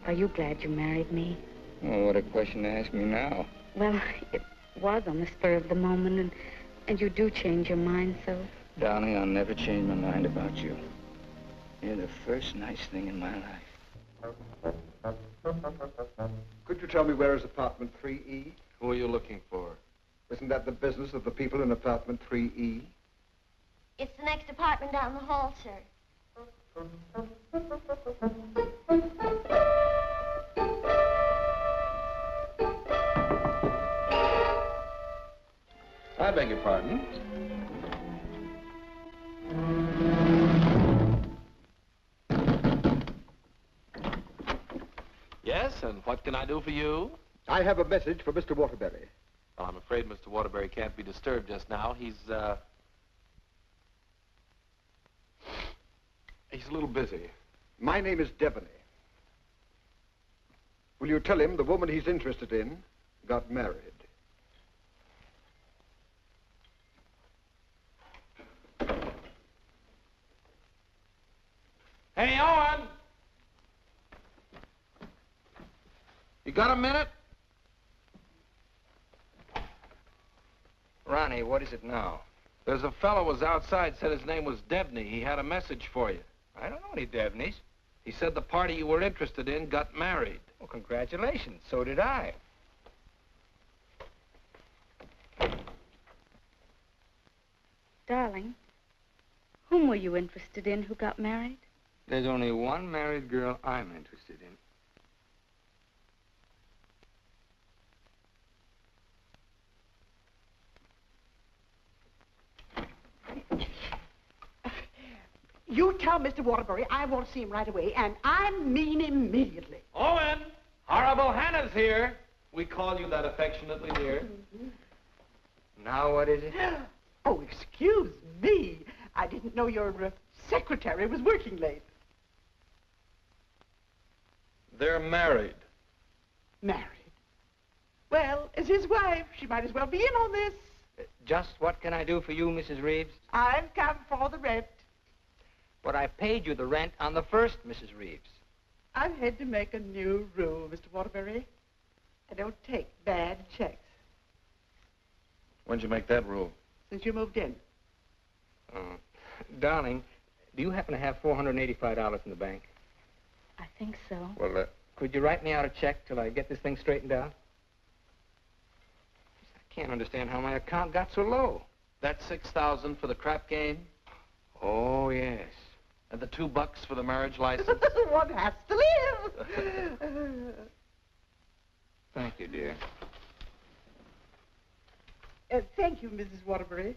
[SPEAKER 5] are you glad you married me?
[SPEAKER 4] Oh, what a question to ask me now.
[SPEAKER 5] Well, it was on the spur of the moment, and you do change your mind so.
[SPEAKER 4] Darling, I'll never change my mind about you. You're the first nice thing in my life.
[SPEAKER 14] Could you tell me where is apartment 3E?
[SPEAKER 11] Who are you looking for?
[SPEAKER 14] Isn't that the business of the people in apartment 3E?
[SPEAKER 10] It's the next apartment down the hall, sir.
[SPEAKER 11] I beg your pardon. Yes, and what can I do for you?
[SPEAKER 14] I have a message for Mr. Waterbury.
[SPEAKER 11] Well, I'm afraid Mr. Waterbury can't be disturbed just now. He's a little busy.
[SPEAKER 14] My name is Devaney. Will you tell him the woman he's interested in got married?
[SPEAKER 11] Hey, Owen! You got a minute?
[SPEAKER 4] Ronnie, what is it now?
[SPEAKER 11] There's a fellow was outside, said his name was Debney. He had a message for you.
[SPEAKER 4] I don't know any Devneys.
[SPEAKER 11] He said the party you were interested in got married.
[SPEAKER 4] Well, congratulations. So did I.
[SPEAKER 5] Darling, whom were you interested in who got married?
[SPEAKER 4] There's only one married girl I'm interested in.
[SPEAKER 3] You tell Mr. Waterbury I want to see him right away, and I mean immediately.
[SPEAKER 11] Owen! Horrible Hannah's here.
[SPEAKER 2] We call you that affectionately, dear.
[SPEAKER 4] Now what is it?
[SPEAKER 3] Oh, excuse me. I didn't know your secretary was working late.
[SPEAKER 2] They're married.
[SPEAKER 3] Married? Well, as his wife, she might as well be in on this.
[SPEAKER 4] Just what can I do for you, Mrs. Reeves?
[SPEAKER 3] I've come for the rent.
[SPEAKER 4] But I paid you the rent on the first, Mrs. Reeves.
[SPEAKER 3] I've had to make a new rule, Mr. Waterbury. I don't take bad checks.
[SPEAKER 2] When'd you make that rule?
[SPEAKER 3] Since you moved in.
[SPEAKER 4] Darling, do you happen to have $485 in the bank?
[SPEAKER 5] I think so.
[SPEAKER 4] Well, could you write me out a check till I get this thing straightened out? I can't understand how my account got so low.
[SPEAKER 2] That $6,000 for the crap game?
[SPEAKER 4] Oh, yes.
[SPEAKER 2] And the $2 for the marriage license?
[SPEAKER 3] One has to live.
[SPEAKER 4] Thank you, dear.
[SPEAKER 3] Thank you, Mrs. Waterbury.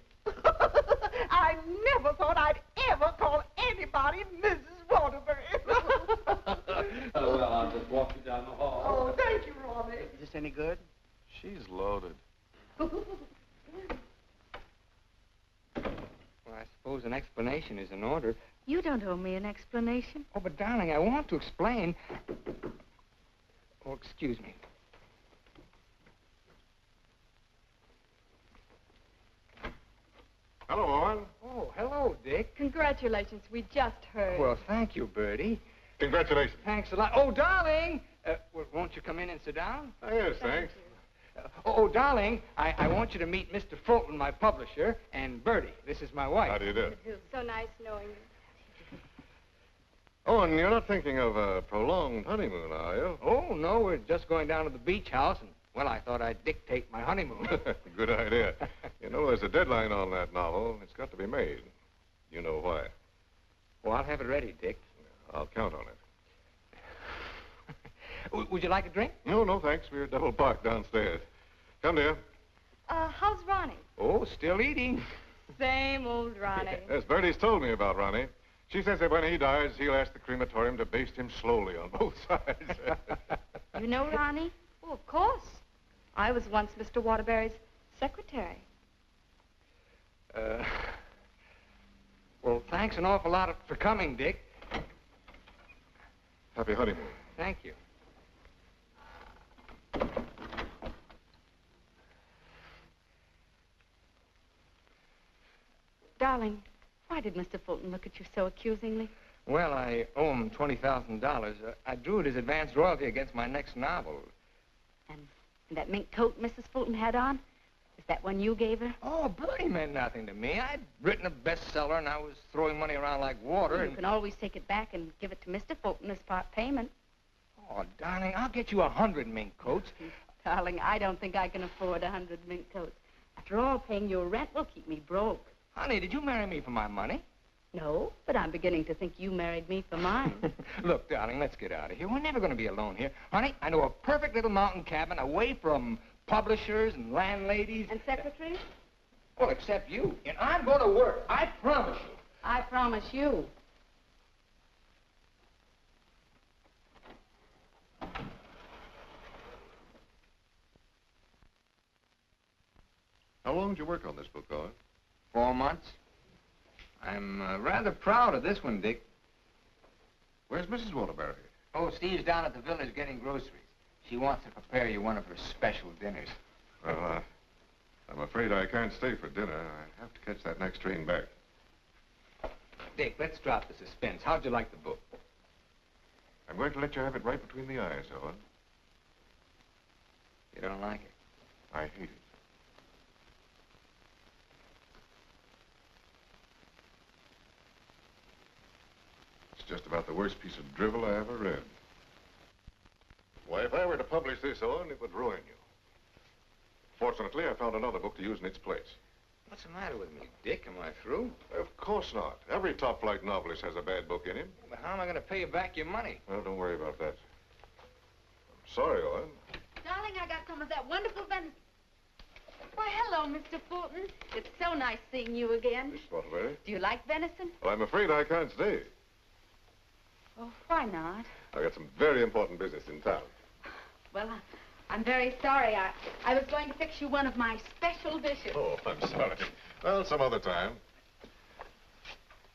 [SPEAKER 3] I never thought I'd ever call anybody Mrs. Waterbury.
[SPEAKER 6] Oh, well, I'll just walk you down the hall.
[SPEAKER 3] Oh, thank you, Ronnie.
[SPEAKER 14] Is this any good?
[SPEAKER 2] She's loaded.
[SPEAKER 4] Well, I suppose an explanation is in order.
[SPEAKER 5] You don't owe me an explanation.
[SPEAKER 4] Oh, but darling, I want to explain. Oh, excuse me.
[SPEAKER 12] Hello, Owen.
[SPEAKER 4] Oh, hello, Dick.
[SPEAKER 5] Congratulations. We just heard.
[SPEAKER 4] Well, thank you, Bertie.
[SPEAKER 12] Congratulations.
[SPEAKER 4] Thanks a lot. Oh, darling! Well, won't you come in and sit down?
[SPEAKER 12] Oh, yes, thanks.
[SPEAKER 4] Darling, I want you to meet Mr. Fulton, my publisher, and Bertie. This is my wife.
[SPEAKER 12] How do you do?
[SPEAKER 5] So nice knowing you.
[SPEAKER 12] Owen, you're not thinking of a prolonged honeymoon, are you?
[SPEAKER 4] Oh, no, we're just going down to the beach house, and, well, I thought I'd dictate my honeymoon.
[SPEAKER 12] Good idea. You know, there's a deadline on that novel. It's got to be made. You know why.
[SPEAKER 4] Well, I'll have it ready, Dick.
[SPEAKER 12] I'll count on it.
[SPEAKER 4] Would you like a drink?
[SPEAKER 12] No, no, thanks. We're double parked downstairs. Come, dear.
[SPEAKER 5] How's Ronnie?
[SPEAKER 4] Oh, still eating.
[SPEAKER 5] Same old Ronnie.
[SPEAKER 12] Yes, Bertie's told me about Ronnie. She says that when he dies, he'll ask the crematorium to baste him slowly on both sides.
[SPEAKER 5] You know Ronnie? Oh, of course. I was once Mr. Waterbury's secretary.
[SPEAKER 4] Well, thanks an awful lot for coming, Dick.
[SPEAKER 12] Happy honeymoon.
[SPEAKER 4] Thank you.
[SPEAKER 5] Darling, why did Mr. Fulton look at you so accusingly?
[SPEAKER 4] Well, I owe him $20,000. I drew it as advance royalty against my next novel.
[SPEAKER 5] And that mink coat Mrs. Fulton had on? Is that one you gave her?
[SPEAKER 4] Oh, Bertie meant nothing to me. I'd written a bestseller, and I was throwing money around like water.
[SPEAKER 5] You can always take it back and give it to Mr. Fulton as part payment.
[SPEAKER 4] Oh, darling, I'll get you 100 mink coats.
[SPEAKER 5] Darling, I don't think I can afford 100 mink coats. After all, paying your rent will keep me broke.
[SPEAKER 4] Honey, did you marry me for my money?
[SPEAKER 5] No, but I'm beginning to think you married me for mine.
[SPEAKER 4] Look, darling, let's get out of here. We're never going to be alone here. Honey, I know a perfect little mountain cabin away from publishers and landladies.
[SPEAKER 5] And secretaries?
[SPEAKER 4] Well, except you. And I'm going to work. I promise you.
[SPEAKER 5] I promise you.
[SPEAKER 12] How long did you work on this book, Owen?
[SPEAKER 4] 4 months. I'm rather proud of this one, Dick.
[SPEAKER 12] Where's Mrs. Waterbury?
[SPEAKER 4] Oh, Steve's down at the village getting groceries. She wants to prepare you one of her special dinners.
[SPEAKER 12] Well, I'm afraid I can't stay for dinner. I have to catch that next train back.
[SPEAKER 4] Dick, let's drop the suspense. How'd you like the book?
[SPEAKER 12] I'm going to let you have it right between the eyes, Owen.
[SPEAKER 4] You don't like it?
[SPEAKER 12] I hate it. It's just about the worst piece of drivel I ever read. Why, if I were to publish this, Owen, it would ruin you. Fortunately, I found another book to use in its place.
[SPEAKER 4] What's the matter with me, Dick? Am I through?
[SPEAKER 12] Of course not. Every top-flight novelist has a bad book in him.
[SPEAKER 4] But how am I going to pay you back your money?
[SPEAKER 12] Well, don't worry about that. I'm sorry, Owen.
[SPEAKER 5] Darling, I got some of that wonderful venison. Why, hello, Mr. Fulton. It's so nice seeing you again.
[SPEAKER 12] Miss Waterbury.
[SPEAKER 5] Do you like venison?
[SPEAKER 12] Well, I'm afraid I can't stay.
[SPEAKER 5] Oh, why not?
[SPEAKER 12] I've got some very important business in town.
[SPEAKER 5] Well, I'm very sorry. I was going to fix you one of my special dishes.
[SPEAKER 12] Oh, I'm sorry. Well, some other time.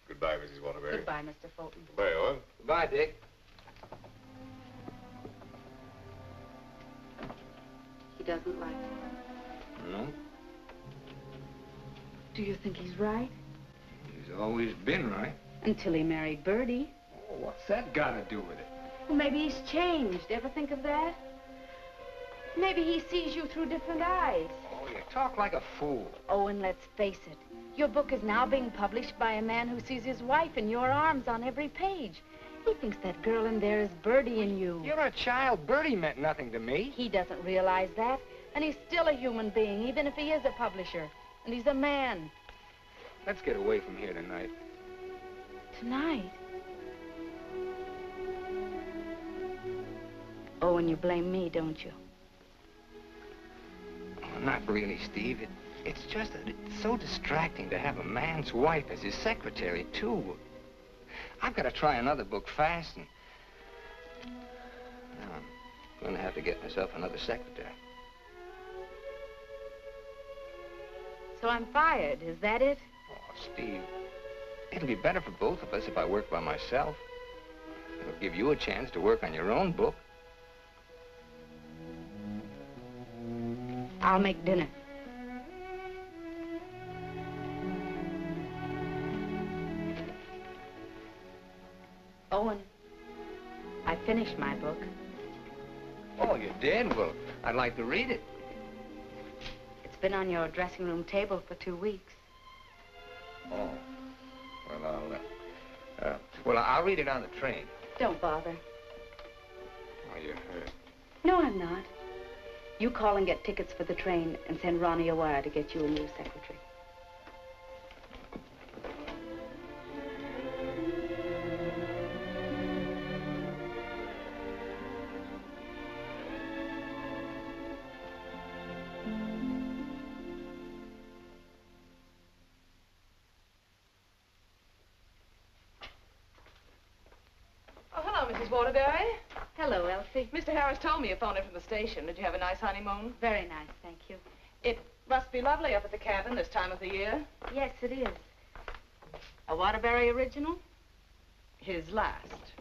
[SPEAKER 12] Goodbye, Mrs. Waterbury.
[SPEAKER 5] Goodbye, Mr. Fulton.
[SPEAKER 12] Goodbye, Owen.
[SPEAKER 4] Goodbye, Dick.
[SPEAKER 5] He doesn't like it.
[SPEAKER 4] No?
[SPEAKER 5] Do you think he's right?
[SPEAKER 4] He's always been right.
[SPEAKER 5] Until he married Bertie.
[SPEAKER 4] Oh, what's that got to do with it?
[SPEAKER 5] Well, maybe he's changed. Ever think of that? Maybe he sees you through different eyes.
[SPEAKER 4] Oh, you talk like a fool.
[SPEAKER 5] Owen, let's face it. Your book is now being published by a man who sees his wife in your arms on every page. He thinks that girl in there is Bertie in you.
[SPEAKER 4] You're a child. Bertie meant nothing to me.
[SPEAKER 5] He doesn't realize that. And he's still a human being, even if he is a publisher. And he's a man.
[SPEAKER 4] Let's get away from here tonight.
[SPEAKER 5] Tonight? Owen, you blame me, don't you?
[SPEAKER 4] Oh, not really, Steve. It's just that it's so distracting to have a man's wife as his secretary, too. I've got to try another book fast, and now I'm going to have to get myself another secretary.
[SPEAKER 5] So I'm fired, is that it?
[SPEAKER 4] Oh, Steve, it'll be better for both of us if I work by myself. It'll give you a chance to work on your own book.
[SPEAKER 5] I'll make dinner. Owen, I finished my book.
[SPEAKER 4] Oh, you did? Well, I'd like to read it.
[SPEAKER 5] It's been on your dressing room table for 2 weeks.
[SPEAKER 4] Oh, well, I'll read it on the train.
[SPEAKER 5] Don't bother.
[SPEAKER 4] Oh, you're hurt.
[SPEAKER 5] No, I'm not. You call and get tickets for the train and send Ronnie a wire to get you a new secretary.
[SPEAKER 9] Mrs. Waterbury.
[SPEAKER 5] Hello, Elsie.
[SPEAKER 9] Mr. Harris told me you phoned in from the station. Did you have a nice honeymoon?
[SPEAKER 5] Very nice, thank you.
[SPEAKER 9] It must be lovely up at the cabin this time of the year.
[SPEAKER 5] Yes, it is. A Waterbury original?
[SPEAKER 9] His last.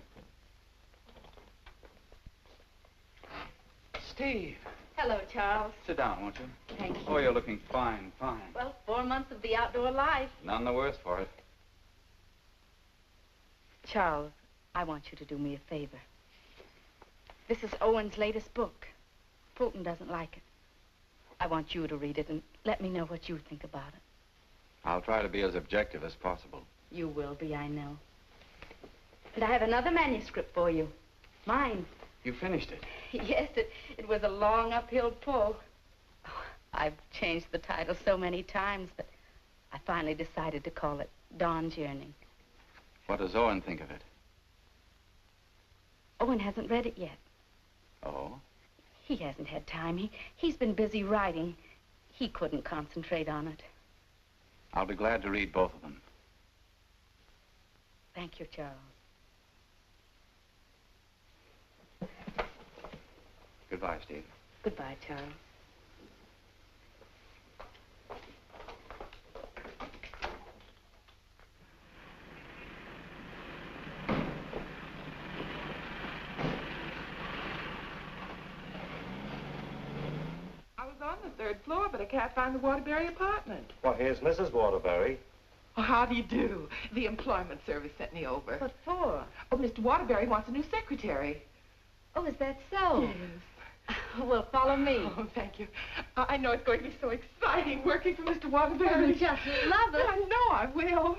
[SPEAKER 16] Steve.
[SPEAKER 5] Hello, Charles.
[SPEAKER 16] Sit down, won't you?
[SPEAKER 5] Thank you.
[SPEAKER 16] Oh, you're looking fine, fine.
[SPEAKER 5] Well, 4 months of the outdoor life.
[SPEAKER 16] None the worse for it.
[SPEAKER 5] Charles, I want you to do me a favor. This is Owen's latest book. Fulton doesn't like it. I want you to read it and let me know what you think about it.
[SPEAKER 16] I'll try to be as objective as possible.
[SPEAKER 5] You will be, I know. And I have another manuscript for you. Mine.
[SPEAKER 16] You finished it?
[SPEAKER 5] Yes, it was a long uphill pull. Oh, I've changed the title so many times, but I finally decided to call it Dawn's Yearning.
[SPEAKER 16] What does Owen think of it?
[SPEAKER 5] Owen hasn't read it yet.
[SPEAKER 16] Oh?
[SPEAKER 5] He hasn't had time. He's been busy writing. He couldn't concentrate on it.
[SPEAKER 16] I'll be glad to read both of them.
[SPEAKER 5] Thank you, Charles.
[SPEAKER 16] Goodbye, Steve.
[SPEAKER 5] Goodbye, Charles.
[SPEAKER 9] I was on the 3rd floor, but I can't find the Waterbury apartment.
[SPEAKER 17] Well, here's Mrs. Waterbury.
[SPEAKER 9] Oh, how do you do? The employment service sent me over.
[SPEAKER 5] What for?
[SPEAKER 9] Oh, Mr. Waterbury wants a new secretary.
[SPEAKER 5] Oh, is that so?
[SPEAKER 9] Yes.
[SPEAKER 5] Well, follow me.
[SPEAKER 9] Oh, thank you. I know it's going to be so exciting working for Mr. Waterbury.
[SPEAKER 5] You'll just love it.
[SPEAKER 9] I know I will.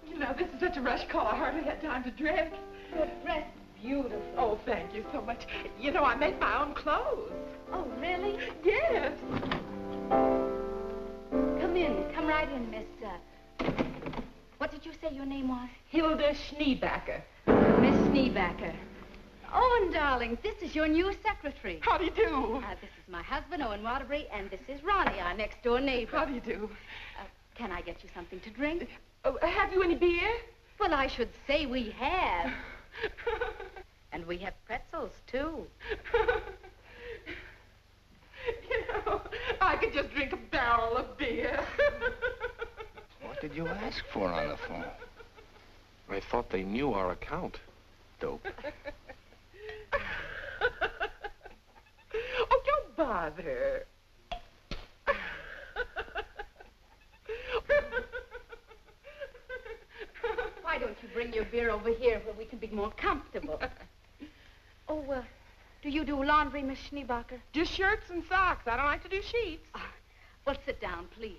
[SPEAKER 9] You know, this is such a rush call. I hardly had time to dress.
[SPEAKER 5] Your dress is beautiful.
[SPEAKER 9] Oh, thank you so much. You know, I make my own clothes.
[SPEAKER 5] Oh, really?
[SPEAKER 9] Yes.
[SPEAKER 5] Come in. Come right in, Miss, what did you say your name was?
[SPEAKER 9] Hilda Schneebacker.
[SPEAKER 5] Miss Schneebacker. Owen, darling, this is your new secretary.
[SPEAKER 9] How do you do?
[SPEAKER 5] This is my husband, Owen Waterbury, and this is Ronnie, our next-door neighbor.
[SPEAKER 9] How do you do?
[SPEAKER 5] Can I get you something to drink?
[SPEAKER 9] Have you any beer?
[SPEAKER 5] Well, I should say we have. And we have pretzels, too.
[SPEAKER 3] I could just drink a barrel of beer.
[SPEAKER 4] What did you ask for on the phone?
[SPEAKER 11] I thought they knew our account.
[SPEAKER 4] Dope.
[SPEAKER 3] Oh, don't bother.
[SPEAKER 5] Why don't you bring your beer over here where we can be more comfortable? Oh, do you do laundry, Miss Schneebacher?
[SPEAKER 3] Just shirts and socks. I don't like to do sheets.
[SPEAKER 5] Well, sit down, please.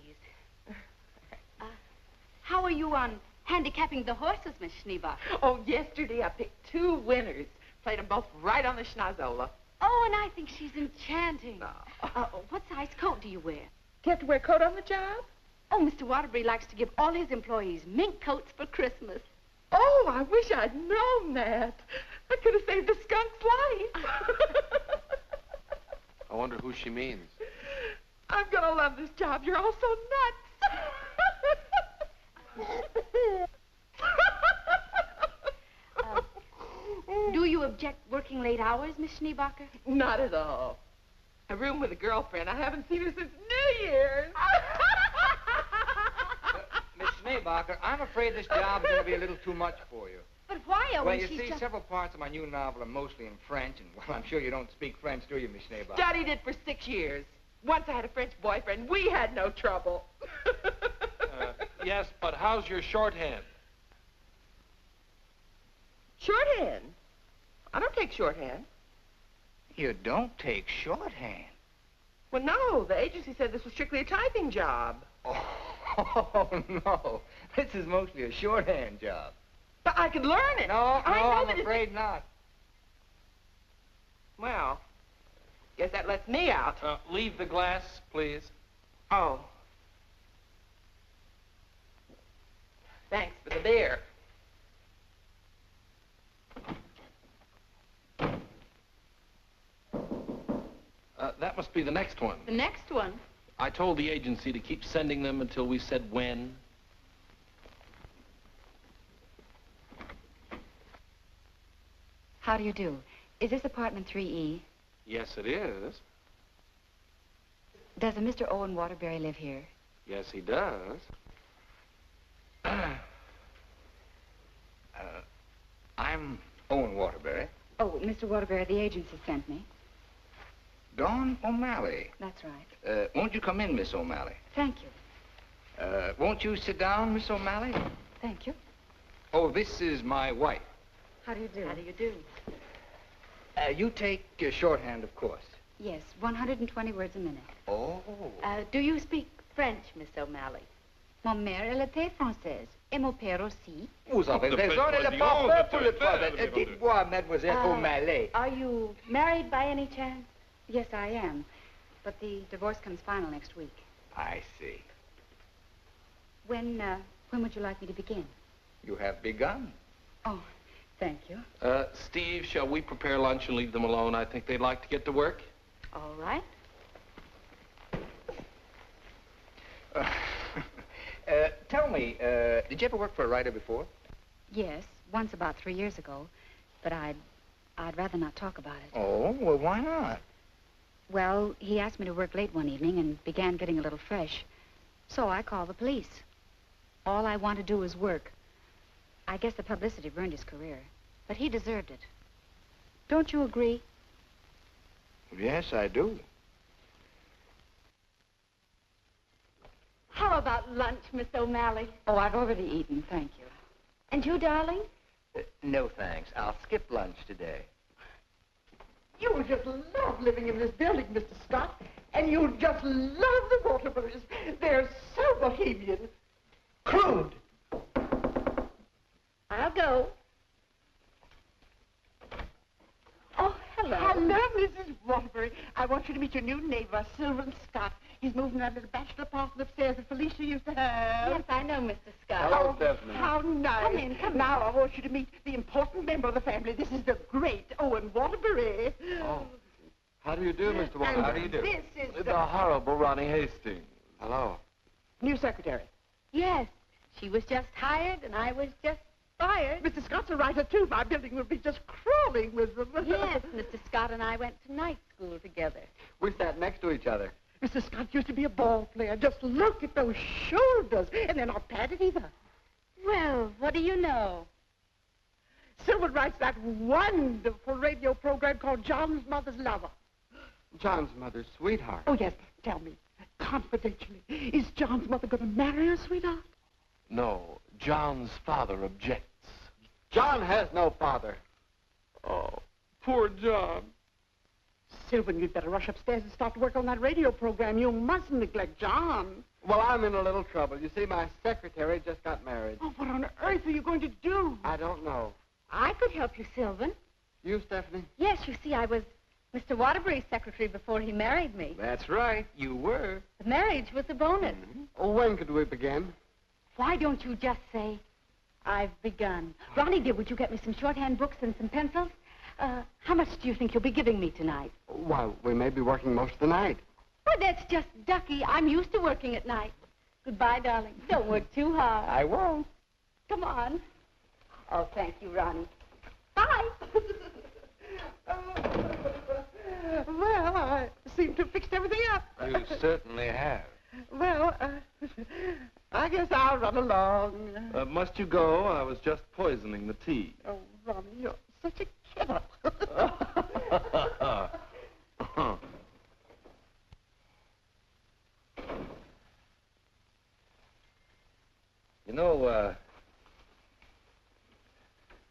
[SPEAKER 5] How are you on handicapping the horses, Miss Schneebacher?
[SPEAKER 3] Oh, yesterday I picked 2 winners. Played them both right on the schnozola.
[SPEAKER 5] Oh, and I think she's enchanting. What size coat do you wear?
[SPEAKER 3] Do you have to wear a coat on the job?
[SPEAKER 5] Oh, Mr. Waterbury likes to give all his employees mink coats for Christmas.
[SPEAKER 3] Oh, I wish I'd known that. I could have saved a skunk's life.
[SPEAKER 11] I wonder who she means.
[SPEAKER 3] I'm gonna love this job. You're all so nuts.
[SPEAKER 5] Do you object working late hours, Miss Schneebacher?
[SPEAKER 3] Not at all. A room with a girlfriend. I haven't seen her since New Year's.
[SPEAKER 4] Miss Schneebacher, I'm afraid this job's going to be a little too much for you.
[SPEAKER 5] But why, Owen?
[SPEAKER 4] Well, you see, several parts of my new novel are mostly in French, and, well, I'm sure you don't speak French, do you, Miss Schneebacher?
[SPEAKER 3] Studied it for 6 years. Once I had a French boyfriend. We had no trouble.
[SPEAKER 11] Yes, but how's your shorthand?
[SPEAKER 3] Shorthand? I don't take shorthand.
[SPEAKER 4] You don't take shorthand?
[SPEAKER 3] Well, no. The agency said this was strictly a typing job.
[SPEAKER 4] Oh, no. This is mostly a shorthand job.
[SPEAKER 3] But I could learn it.
[SPEAKER 4] I'm afraid not.
[SPEAKER 3] Well, guess that lets me out.
[SPEAKER 11] Leave the glass, please.
[SPEAKER 3] Oh. Thanks for the beer.
[SPEAKER 11] That must be the next one.
[SPEAKER 5] The next one?
[SPEAKER 11] I told the agency to keep sending them until we said when.
[SPEAKER 17] How do you do? Is this apartment 3E?
[SPEAKER 11] Yes, it is.
[SPEAKER 17] Does a Mr. Owen Waterbury live here?
[SPEAKER 11] Yes, he does.
[SPEAKER 4] I'm Owen Waterbury.
[SPEAKER 17] Oh, Mr. Waterbury, the agency sent me.
[SPEAKER 4] Dawn O'Malley.
[SPEAKER 17] That's right.
[SPEAKER 4] Won't you come in, Miss O'Malley?
[SPEAKER 17] Thank you.
[SPEAKER 4] Won't you sit down, Miss O'Malley?
[SPEAKER 17] Thank you.
[SPEAKER 4] Oh, this is my wife.
[SPEAKER 17] How do you do?
[SPEAKER 5] How do you do?
[SPEAKER 4] You take shorthand, of course.
[SPEAKER 17] Yes, 120 words a minute.
[SPEAKER 4] Oh.
[SPEAKER 5] Do you speak French, Miss O'Malley?
[SPEAKER 17] Mon mère, elle était française. Et mon père aussi.
[SPEAKER 4] Vous avez raison, elle est pas pour le problème. Dites-moi, Mademoiselle O'Malley.
[SPEAKER 5] Are you married by any chance?
[SPEAKER 17] Yes, I am. But the divorce comes final next week.
[SPEAKER 4] I see.
[SPEAKER 17] When would you like me to begin?
[SPEAKER 4] You have begun.
[SPEAKER 17] Oh, thank you.
[SPEAKER 11] Steve, shall we prepare lunch and leave them alone? I think they'd like to get to work.
[SPEAKER 5] All right.
[SPEAKER 4] Tell me, did you ever work for a writer before?
[SPEAKER 17] Yes, once about 3 years ago. But I'd rather not talk about it.
[SPEAKER 4] Oh, well, why not?
[SPEAKER 17] Well, he asked me to work late one evening and began getting a little fresh. So I called the police. All I want to do is work. I guess the publicity ruined his career. But he deserved it. Don't you agree?
[SPEAKER 4] Yes, I do.
[SPEAKER 5] How about lunch, Miss O'Malley?
[SPEAKER 17] Oh, I've already eaten, thank you.
[SPEAKER 5] And you, darling?
[SPEAKER 18] No, thanks. I'll skip lunch today.
[SPEAKER 3] You will just love living in this building, Mr. Scott. And you'll just love the Waterburys. They're so bohemian. Crude. I'll go. Oh, hello. Hello, Mrs. Waterbury. I want you to meet your new neighbor, Sylvan Scott. He's moving that little bachelor apartment upstairs that Felicia used to have.
[SPEAKER 5] Yes, I know, Mr. Scott.
[SPEAKER 12] Hello, Stephanie.
[SPEAKER 3] How nice.
[SPEAKER 5] Come in, come in.
[SPEAKER 3] Now, I want you to meet the important member of the family. This is the great Owen Waterbury.
[SPEAKER 12] Oh. How do you do, Mr. Waterbury?
[SPEAKER 3] How do you do? This is
[SPEAKER 12] the horrible Ronnie Hastings.
[SPEAKER 18] Hello.
[SPEAKER 3] new secretary.
[SPEAKER 5] Yes, she was just hired and I was just
[SPEAKER 3] inspired. Mr. Scott's a writer, too. My building will be just crawling with them.
[SPEAKER 5] Yes, Mr. Scott and I went to night school together.
[SPEAKER 18] We sat next to each other.
[SPEAKER 3] Mr. Scott used to be a ball player. Just look at those shoulders. And they're not padded either.
[SPEAKER 5] Well, what do you know?
[SPEAKER 3] Sylvan writes that wonderful radio program called John's Mother's Lover.
[SPEAKER 18] John's mother's sweetheart.
[SPEAKER 3] Oh, yes. Tell me, confidentially, is John's mother going to marry her sweetheart?
[SPEAKER 11] No, John's father objects.
[SPEAKER 18] John has no father.
[SPEAKER 11] Oh, poor John.
[SPEAKER 3] Sylvan, you'd better rush upstairs and start to work on that radio program. You mustn't neglect John.
[SPEAKER 18] Well, I'm in a little trouble. You see, my secretary just got married.
[SPEAKER 3] Oh, what on earth are you going to do?
[SPEAKER 18] I don't know.
[SPEAKER 5] I could help you, Sylvan.
[SPEAKER 18] You, Stephanie?
[SPEAKER 5] Yes, you see, I was Mr. Waterbury's secretary before he married me.
[SPEAKER 18] That's right. You were.
[SPEAKER 5] The marriage was a bonus.
[SPEAKER 18] Oh, when could we begin?
[SPEAKER 5] Why don't you just say, I've begun? Ronnie, dear, would you get me some shorthand books and some pencils? How much do you think you'll be giving me tonight?
[SPEAKER 18] Why, we may be working most of the night.
[SPEAKER 5] Oh, that's just ducky. I'm used to working at night. Goodbye, darling. Don't work too hard.
[SPEAKER 18] I won't.
[SPEAKER 5] Come on. Oh, thank you, Ronnie. Bye.
[SPEAKER 3] Well, I seem to have fixed everything up.
[SPEAKER 11] You certainly have.
[SPEAKER 3] Well, I guess I'll run along.
[SPEAKER 11] Must you go? I was just poisoning the tea.
[SPEAKER 3] Oh, Ronnie, you're such a kidder.
[SPEAKER 11] You know,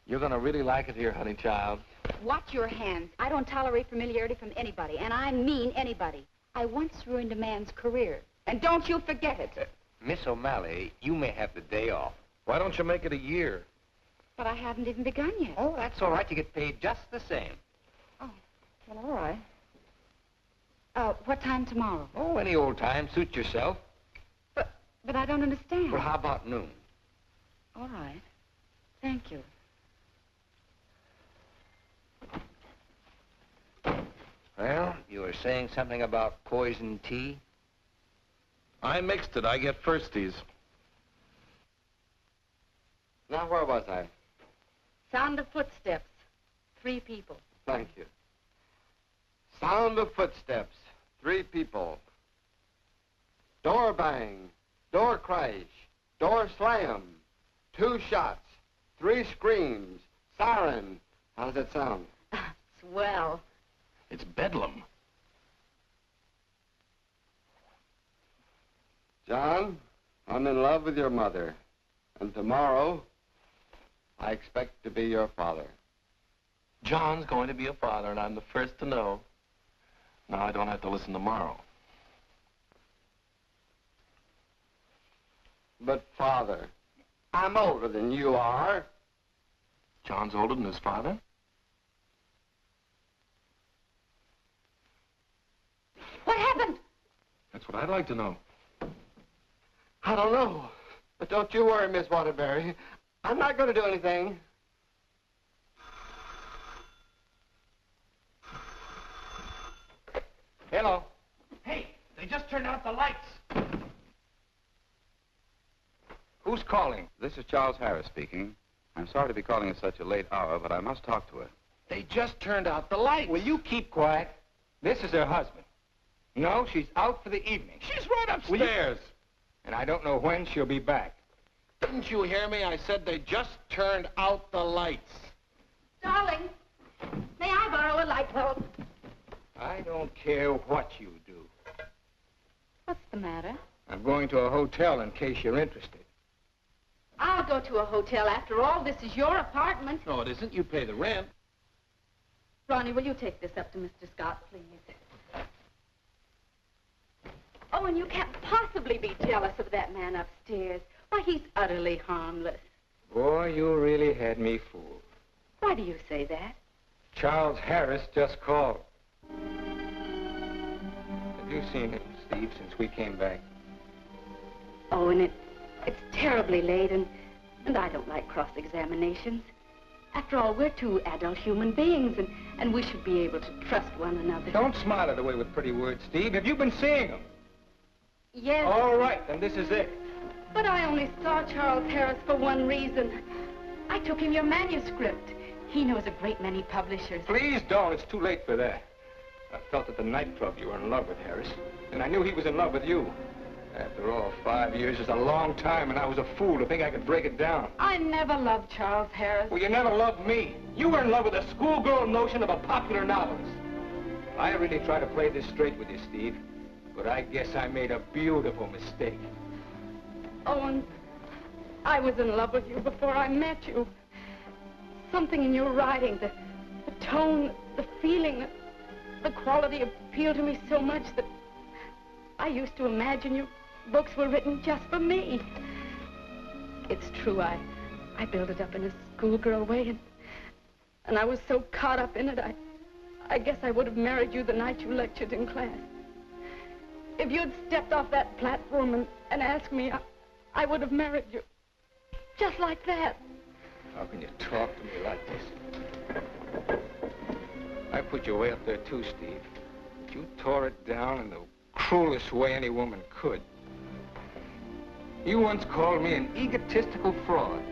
[SPEAKER 11] you're gonna really like it here, honey child.
[SPEAKER 17] Watch your hands. I don't tolerate familiarity from anybody, and I mean anybody. I once ruined a man's career, and don't you forget it.
[SPEAKER 16] Miss O'Malley, you may have the day off.
[SPEAKER 11] Why don't you make it a year?
[SPEAKER 17] But I haven't even begun yet.
[SPEAKER 16] Oh, that's all right. You get paid just the same.
[SPEAKER 17] Oh, well, all right. What time tomorrow?
[SPEAKER 16] Oh, any old time. Suit yourself.
[SPEAKER 17] But I don't understand.
[SPEAKER 16] Well, how about noon?
[SPEAKER 17] All right. Thank you.
[SPEAKER 16] Well, you were saying something about poison tea?
[SPEAKER 11] I mixed it. I get firsties.
[SPEAKER 18] Now, where was I?
[SPEAKER 5] Sound of footsteps. 3 people.
[SPEAKER 18] Thank you. Sound of footsteps. 3 people. Door bang. Door crash. Door slam. 2 shots. 3 screams. Siren. How does that sound?
[SPEAKER 5] Swell.
[SPEAKER 11] It's bedlam.
[SPEAKER 18] John, I'm in love with your mother. And tomorrow, I expect to be your father.
[SPEAKER 11] John's going to be a father, and I'm the first to know. Now I don't have to listen tomorrow.
[SPEAKER 18] But, Father, I'm older than you are.
[SPEAKER 11] John's older than his father?
[SPEAKER 5] What happened?
[SPEAKER 11] That's what I'd like to know.
[SPEAKER 18] I don't know. But don't you worry, Miss Waterbury. I'm not going to do anything.
[SPEAKER 16] Hello.
[SPEAKER 11] Hey, they just turned out the lights.
[SPEAKER 16] Who's calling? This is Charles Harris speaking. I'm sorry to be calling at such a late hour, but I must talk to her.
[SPEAKER 11] They just turned out the lights.
[SPEAKER 4] Will you keep quiet? This is her husband. No, she's out for the evening.
[SPEAKER 11] She's right upstairs.
[SPEAKER 4] And I don't know when she'll be back.
[SPEAKER 11] Didn't you hear me? I said they just turned out the lights.
[SPEAKER 5] Darling, may I borrow a light bulb?
[SPEAKER 4] I don't care what you do.
[SPEAKER 5] What's the matter?
[SPEAKER 4] I'm going to a hotel in case you're interested.
[SPEAKER 5] I'll go to a hotel. After all, this is your apartment.
[SPEAKER 11] No, it isn't. You pay the rent.
[SPEAKER 5] Ronnie, will you take this up to Mr. Scott, please? Oh, and you can't possibly be jealous of that man upstairs. Why, he's utterly harmless.
[SPEAKER 4] Boy, you really had me fooled.
[SPEAKER 5] Why do you say that?
[SPEAKER 4] Charles Harris just called. Have you seen him, Steve, since we came back?
[SPEAKER 5] Oh, and it's terribly late, and I don't like cross-examinations. After all, we're 2 adult human beings, and we should be able to trust one another.
[SPEAKER 4] Don't smile it away with pretty words, Steve. Have you been seeing him?
[SPEAKER 5] Yes.
[SPEAKER 4] All right, then this is it.
[SPEAKER 5] But I only saw Charles Harris for one reason. I took him your manuscript. He knows a great many publishers.
[SPEAKER 4] Please don't. It's too late for that. I felt at the nightclub you were in love with Harris, and I knew he was in love with you. After all, 5 years is a long time, and I was a fool to think I could break it down.
[SPEAKER 5] I never loved Charles Harris.
[SPEAKER 4] Well, you never loved me. You were in love with a schoolgirl notion of a popular novelist. I really try to play this straight with you, Steve, but I guess I made a beautiful mistake.
[SPEAKER 5] Owen, I was in love with you before I met you. Something in your writing, the tone, the feeling, the quality appealed to me so much that I used to imagine your books were written just for me. It's true, I built it up in a schoolgirl way, and I was so caught up in it, I guess I would have married you the night you lectured in class. If you'd stepped off that platform and asked me, I would have married you. Just like that.
[SPEAKER 4] How can you talk to me like this? I put you way up there too, Steve. But you tore it down in the cruelest way any woman could. You once called me an egotistical fraud.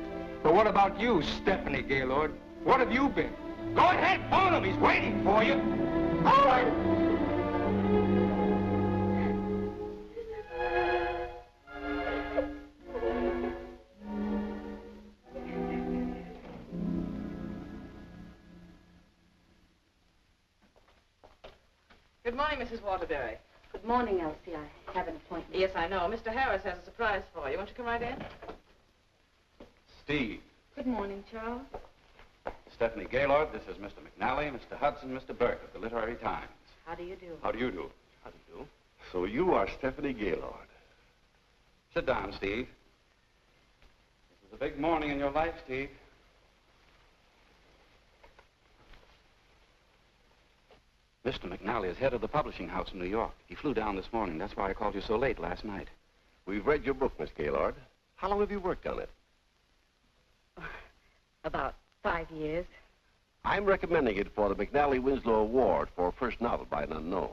[SPEAKER 4] But what about you, Stephanie Gaylord? What have you been? Go ahead, phone him. He's waiting for you. Owen!
[SPEAKER 9] Good morning, Mrs. Waterbury.
[SPEAKER 5] Good morning, Elsie. I have an appointment.
[SPEAKER 9] Yes, I know. Mr. Harris has a surprise for you. Won't you come right in?
[SPEAKER 15] Steve.
[SPEAKER 5] Good morning, Charles.
[SPEAKER 15] Stephanie Gaylord, this is Mr. McNally, Mr. Hudson, Mr. Burke of the Literary Times.
[SPEAKER 5] How do you do?
[SPEAKER 15] How do you do?
[SPEAKER 12] How do you do? So you are Stephanie Gaylord.
[SPEAKER 15] Sit down, Steve. This is a big morning in your life, Steve. Mr. McNally is head of the publishing house in New York. He flew down this morning. That's why I called you so late last night.
[SPEAKER 12] We've read your book, Miss Gaylord. How long have you worked on it?
[SPEAKER 5] About 5 years.
[SPEAKER 12] I'm recommending it for the McNally Winslow Award for first novel by an unknown.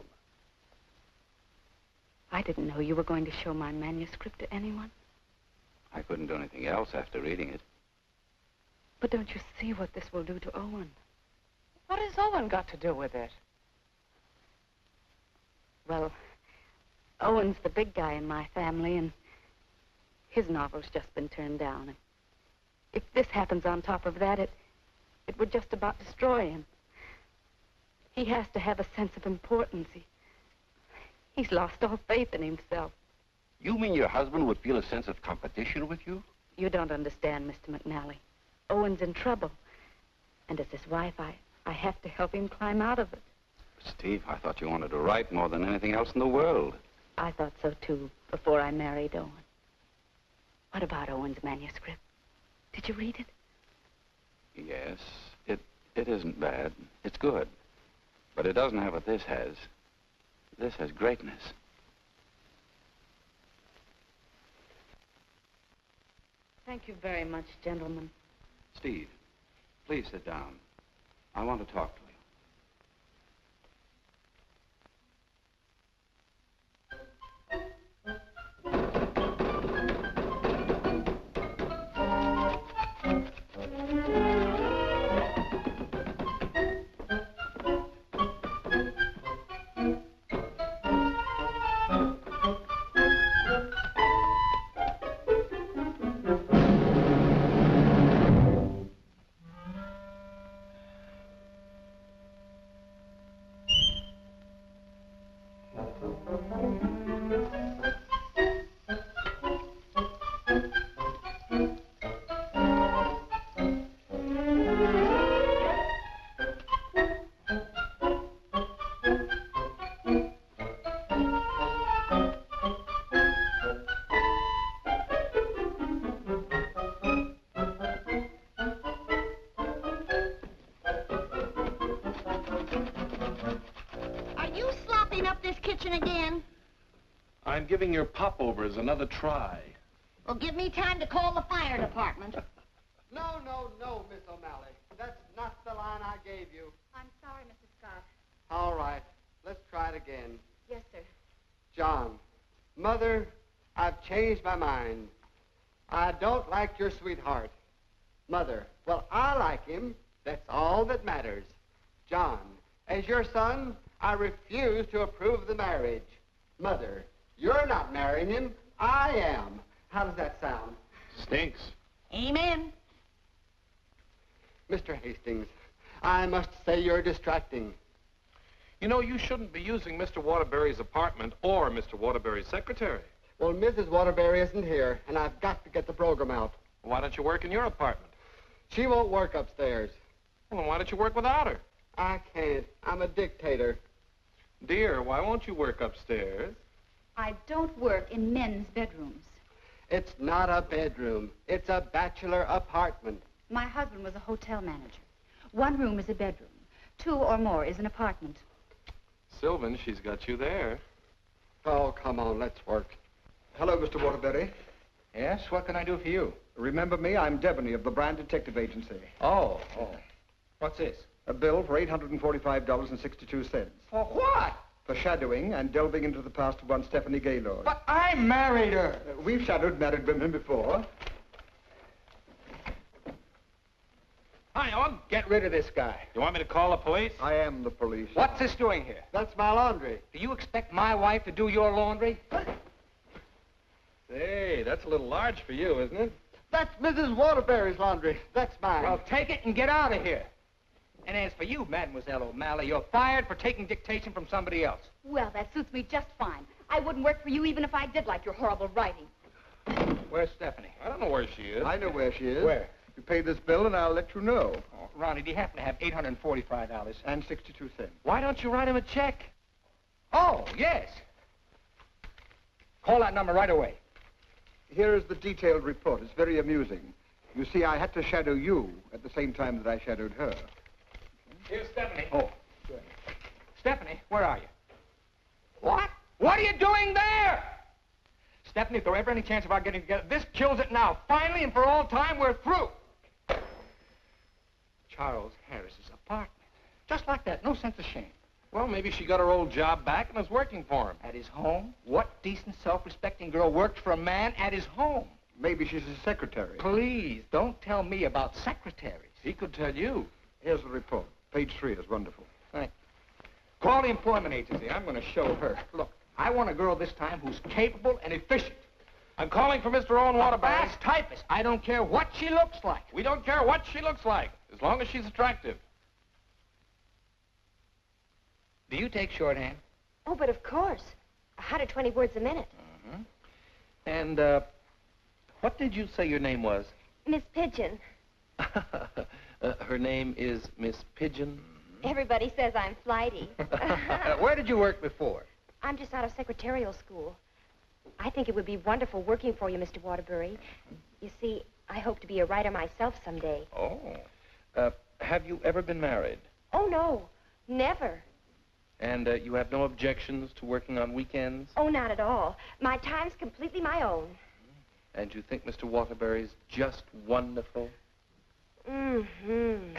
[SPEAKER 5] I didn't know you were going to show my manuscript to anyone.
[SPEAKER 15] I couldn't do anything else after reading it.
[SPEAKER 5] But don't you see what this will do to Owen?
[SPEAKER 9] What has Owen got to do with it?
[SPEAKER 5] Well, Owen's the big guy in my family, and his novel's just been turned down. And if this happens on top of that, it would just about destroy him. He has to have a sense of importance. He's lost all faith in himself.
[SPEAKER 12] You mean your husband would feel a sense of competition with you?
[SPEAKER 5] You don't understand, Mr. McNally. Owen's in trouble. And as his wife, I have to help him climb out of it.
[SPEAKER 15] Steve, I thought you wanted to write more than anything else in the world.
[SPEAKER 5] I thought so, too, before I married Owen. What about Owen's manuscript? Did you read it?
[SPEAKER 15] Yes, it isn't bad. It's good. But it doesn't have what this has. This has greatness.
[SPEAKER 5] Thank you very much, gentlemen.
[SPEAKER 15] Steve, please sit down. I want to talk to you.
[SPEAKER 2] I'm giving your popovers another try.
[SPEAKER 10] Well, give me time to call the fire department.
[SPEAKER 18] No, Miss O'Malley. That's not the line I gave you.
[SPEAKER 17] I'm sorry, Mrs. Scott.
[SPEAKER 18] All right. Let's try it again.
[SPEAKER 17] Yes, sir.
[SPEAKER 18] John, Mother, I've changed my mind. I don't like your sweetheart. Mother, well, I like him. That's all that matters. John, as your son, I refuse to approve the marriage. Mother, you're not marrying him. I am. How does that sound?
[SPEAKER 2] Stinks.
[SPEAKER 9] Amen.
[SPEAKER 18] Mr. Hastings, I must say you're distracting.
[SPEAKER 2] You know, you shouldn't be using Mr. Waterbury's apartment or Mr. Waterbury's secretary.
[SPEAKER 18] Well, Mrs. Waterbury isn't here, and I've got to get the program out.
[SPEAKER 2] Why don't you work in your apartment?
[SPEAKER 18] She won't work upstairs.
[SPEAKER 2] Well, then why don't you work without her?
[SPEAKER 18] I can't. I'm a dictator.
[SPEAKER 2] Dear, why won't you work upstairs?
[SPEAKER 17] I don't work in men's bedrooms.
[SPEAKER 18] It's not a bedroom. It's a bachelor apartment.
[SPEAKER 17] My husband was a hotel manager. One room is a bedroom. 2 or more is an apartment.
[SPEAKER 2] Sylvan, she's got you there.
[SPEAKER 18] Oh, come on, let's work.
[SPEAKER 14] Hello, Mr. Waterbury.
[SPEAKER 4] Yes, what can I do for you?
[SPEAKER 14] Remember me? I'm Devaney of the Brand Detective Agency.
[SPEAKER 4] Oh. What's this?
[SPEAKER 14] A bill for $845.62.
[SPEAKER 4] For what?
[SPEAKER 14] For shadowing and delving into the past of one Stephanie Gaylord.
[SPEAKER 4] But I married her.
[SPEAKER 14] We've shadowed married women before.
[SPEAKER 4] Hi, Owen. Get rid of this guy.
[SPEAKER 2] You want me to call the police?
[SPEAKER 14] I am the police.
[SPEAKER 4] What's this doing here?
[SPEAKER 18] That's my laundry.
[SPEAKER 4] Do you expect my wife to do your laundry?
[SPEAKER 2] Say, that's a little large for you, isn't it?
[SPEAKER 18] That's Mrs. Waterbury's laundry. That's mine.
[SPEAKER 4] Well, take it and get out of here. And as for you, Mademoiselle O'Malley, you're fired for taking dictation from somebody else.
[SPEAKER 5] Well, that suits me just fine. I wouldn't work for you even if I did like your horrible writing.
[SPEAKER 4] Where's Stephanie?
[SPEAKER 2] I don't know where she is.
[SPEAKER 14] I know where she is.
[SPEAKER 4] Where?
[SPEAKER 14] You pay this bill and I'll let you know.
[SPEAKER 4] Oh, Ronnie, do you happen to have $845?
[SPEAKER 14] And 62 cents.
[SPEAKER 4] Why don't you write him a check? Oh, yes. Call that number right away.
[SPEAKER 14] Here is the detailed report. It's very amusing. You see, I had to shadow you at the same time that I shadowed her.
[SPEAKER 4] Here's Stephanie. Oh, good. Stephanie, where are you? What? What are you doing there? Stephanie, if there ever any chance of our getting together, this kills it now. Finally and for all time, we're through. Charles Harris's apartment. Just like that, no sense of shame.
[SPEAKER 2] Well, maybe she got her old job back and is working for him.
[SPEAKER 4] At his home? What decent, self-respecting girl worked for a man at his home?
[SPEAKER 14] Maybe she's his secretary.
[SPEAKER 4] Please, don't tell me about secretaries.
[SPEAKER 2] He could tell you.
[SPEAKER 14] Here's the report. Page 3 is wonderful.
[SPEAKER 4] Thank you. Call the employment agency. I'm going to show her. Look, I want a girl this time who's capable and efficient.
[SPEAKER 2] I'm calling for Mr. Owen Waterbury.
[SPEAKER 4] Fast typist. I don't care what she looks like.
[SPEAKER 2] We don't care what she looks like, as long as she's attractive.
[SPEAKER 4] Do you take shorthand?
[SPEAKER 10] Oh, but of course. 120 words a minute.
[SPEAKER 2] Mm-hmm. And, what did you say your name was?
[SPEAKER 10] Miss Pigeon.
[SPEAKER 2] Her name is Miss Pigeon?
[SPEAKER 10] Everybody says I'm flighty.
[SPEAKER 4] Where did you work before?
[SPEAKER 10] I'm just out of secretarial school. I think it would be wonderful working for you, Mr. Waterbury. You see, I hope to be a writer myself someday.
[SPEAKER 2] Oh. Have you ever been married?
[SPEAKER 10] Oh, no. Never.
[SPEAKER 2] And you have no objections to working on weekends?
[SPEAKER 10] Oh, not at all. My time's completely my own.
[SPEAKER 2] And you think Mr. Waterbury's just wonderful?
[SPEAKER 10] Mm-hmm.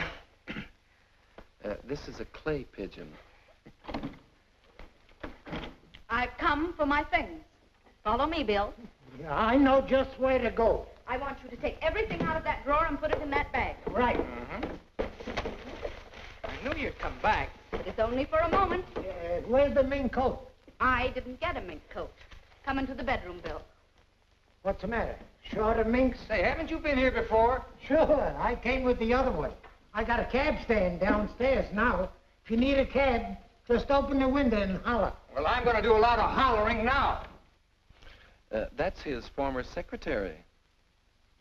[SPEAKER 2] This is a clay pigeon.
[SPEAKER 5] I've come for my things. Follow me, Bill.
[SPEAKER 8] Yeah, I know just where to go.
[SPEAKER 5] I want you to take everything out of that drawer and put it in that bag.
[SPEAKER 8] Right.
[SPEAKER 4] I knew you'd come back.
[SPEAKER 5] It's only for a moment.
[SPEAKER 8] Where's the mink coat?
[SPEAKER 5] I didn't get a mink coat. Come into the bedroom, Bill.
[SPEAKER 8] What's the matter? Short of minks?
[SPEAKER 4] Say, haven't you been here before?
[SPEAKER 8] Sure. I came with the other one. I got a cab stand downstairs now. If you need a cab, just open the window and holler.
[SPEAKER 4] Well, I'm going to do a lot of hollering now.
[SPEAKER 2] That's his former secretary.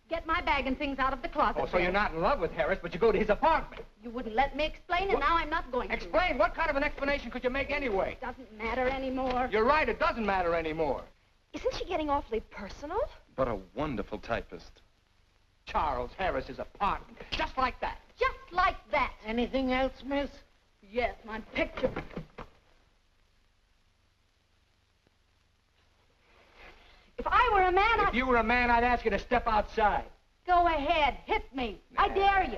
[SPEAKER 5] Get my bag and things out of the closet.
[SPEAKER 4] Oh, so you're not in love with Harris, but you go to his apartment.
[SPEAKER 5] You wouldn't let me explain, and now I'm not going to.
[SPEAKER 4] Explain? What kind of an explanation could you make anyway?
[SPEAKER 5] Doesn't matter anymore.
[SPEAKER 4] You're right, it doesn't matter anymore.
[SPEAKER 10] Isn't she getting awfully personal?
[SPEAKER 2] But a wonderful typist.
[SPEAKER 4] Charles Harris's apartment. Just like that.
[SPEAKER 5] Just like that.
[SPEAKER 8] Anything else, miss?
[SPEAKER 5] Yes, my picture. If I were a man,
[SPEAKER 4] If you were a man, I'd ask you to step outside.
[SPEAKER 5] Go ahead, hit me. I dare you.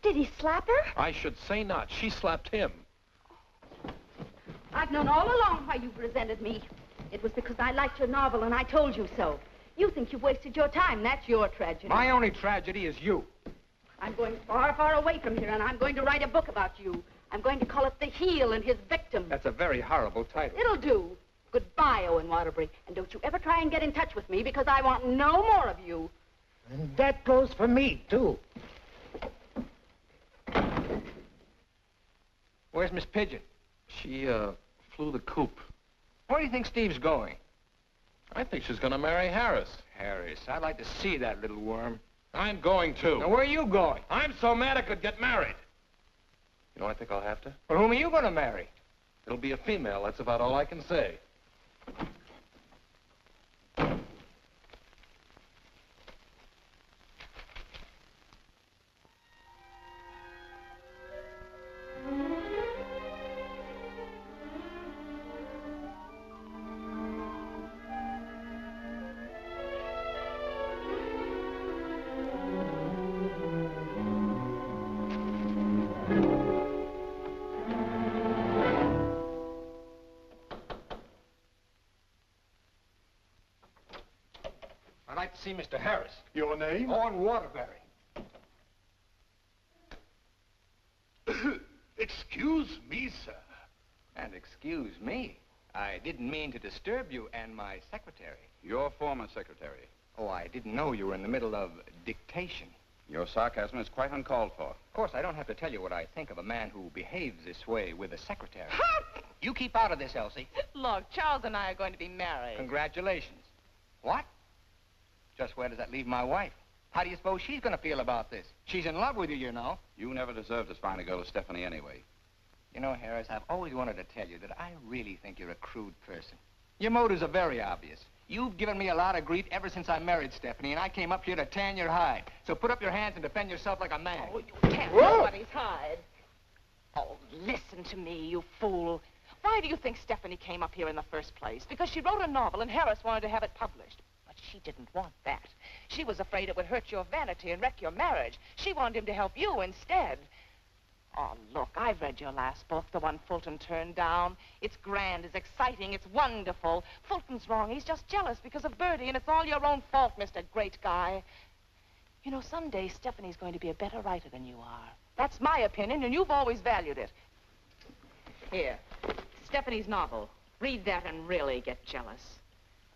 [SPEAKER 10] Did he slap her?
[SPEAKER 2] I should say not. She slapped him.
[SPEAKER 5] I've known all along why you've resented me. It was because I liked your novel and I told you so. You think you've wasted your time. That's your tragedy.
[SPEAKER 4] My only tragedy is you.
[SPEAKER 5] I'm going far, far away from here, and I'm going to write a book about you. I'm going to call it The Heel and His Victim.
[SPEAKER 4] That's a very horrible title.
[SPEAKER 5] It'll do. Goodbye, Owen Waterbury. And don't you ever try and get in touch with me, because I want no more of you.
[SPEAKER 8] And that goes for me, too.
[SPEAKER 4] Where's Miss Pigeon?
[SPEAKER 11] She, flew the coop.
[SPEAKER 4] Where do you think Steve's going?
[SPEAKER 11] I think she's gonna marry Harris.
[SPEAKER 4] Harris, I'd like to see that little worm.
[SPEAKER 11] I'm going to.
[SPEAKER 4] Now, where are you going?
[SPEAKER 11] I'm so mad I could get married. You know, I think I'll have to.
[SPEAKER 4] Well, whom are you going to marry?
[SPEAKER 11] It'll be a female. That's about all I can say.
[SPEAKER 4] I'd like to see Mr. Harris.
[SPEAKER 12] Your name?
[SPEAKER 4] Owen Waterbury.
[SPEAKER 12] Excuse me, sir.
[SPEAKER 4] And excuse me. I didn't mean to disturb you and my secretary.
[SPEAKER 16] Your former secretary.
[SPEAKER 4] Oh, I didn't know you were in the middle of dictation.
[SPEAKER 16] Your sarcasm is quite uncalled for.
[SPEAKER 4] Of course, I don't have to tell you what I think of a man who behaves this way with a secretary. You keep out of this, Elsie.
[SPEAKER 9] Look, Charles and I are going to be married.
[SPEAKER 4] Congratulations. What? Just where does that leave my wife? How do you suppose she's going to feel about this? She's in love with you, you know.
[SPEAKER 16] You never deserved as fine a girl as Stephanie anyway.
[SPEAKER 4] You know, Harris, I've always wanted to tell you that I really think you're a crude person. Your motives are very obvious. You've given me a lot of grief ever since I married Stephanie, and I came up here to tan your hide. So put up your hands and defend yourself like a man.
[SPEAKER 9] Oh, you can't nobody's hide. Oh, listen to me, you fool. Why do you think Stephanie came up here in the first place? Because she wrote a novel and Harris wanted to have it published. But she didn't want that. She was afraid it would hurt your vanity and wreck your marriage. She wanted him to help you instead. Oh, look, I've read your last book, the one Fulton turned down. It's grand, it's exciting, it's wonderful. Fulton's wrong. He's just jealous because of Bertie, and it's all your own fault, Mr. Great Guy. You know, someday Stephanie's going to be a better writer than you are. That's my opinion, and you've always valued it. Here, Stephanie's novel. Read that and really get jealous.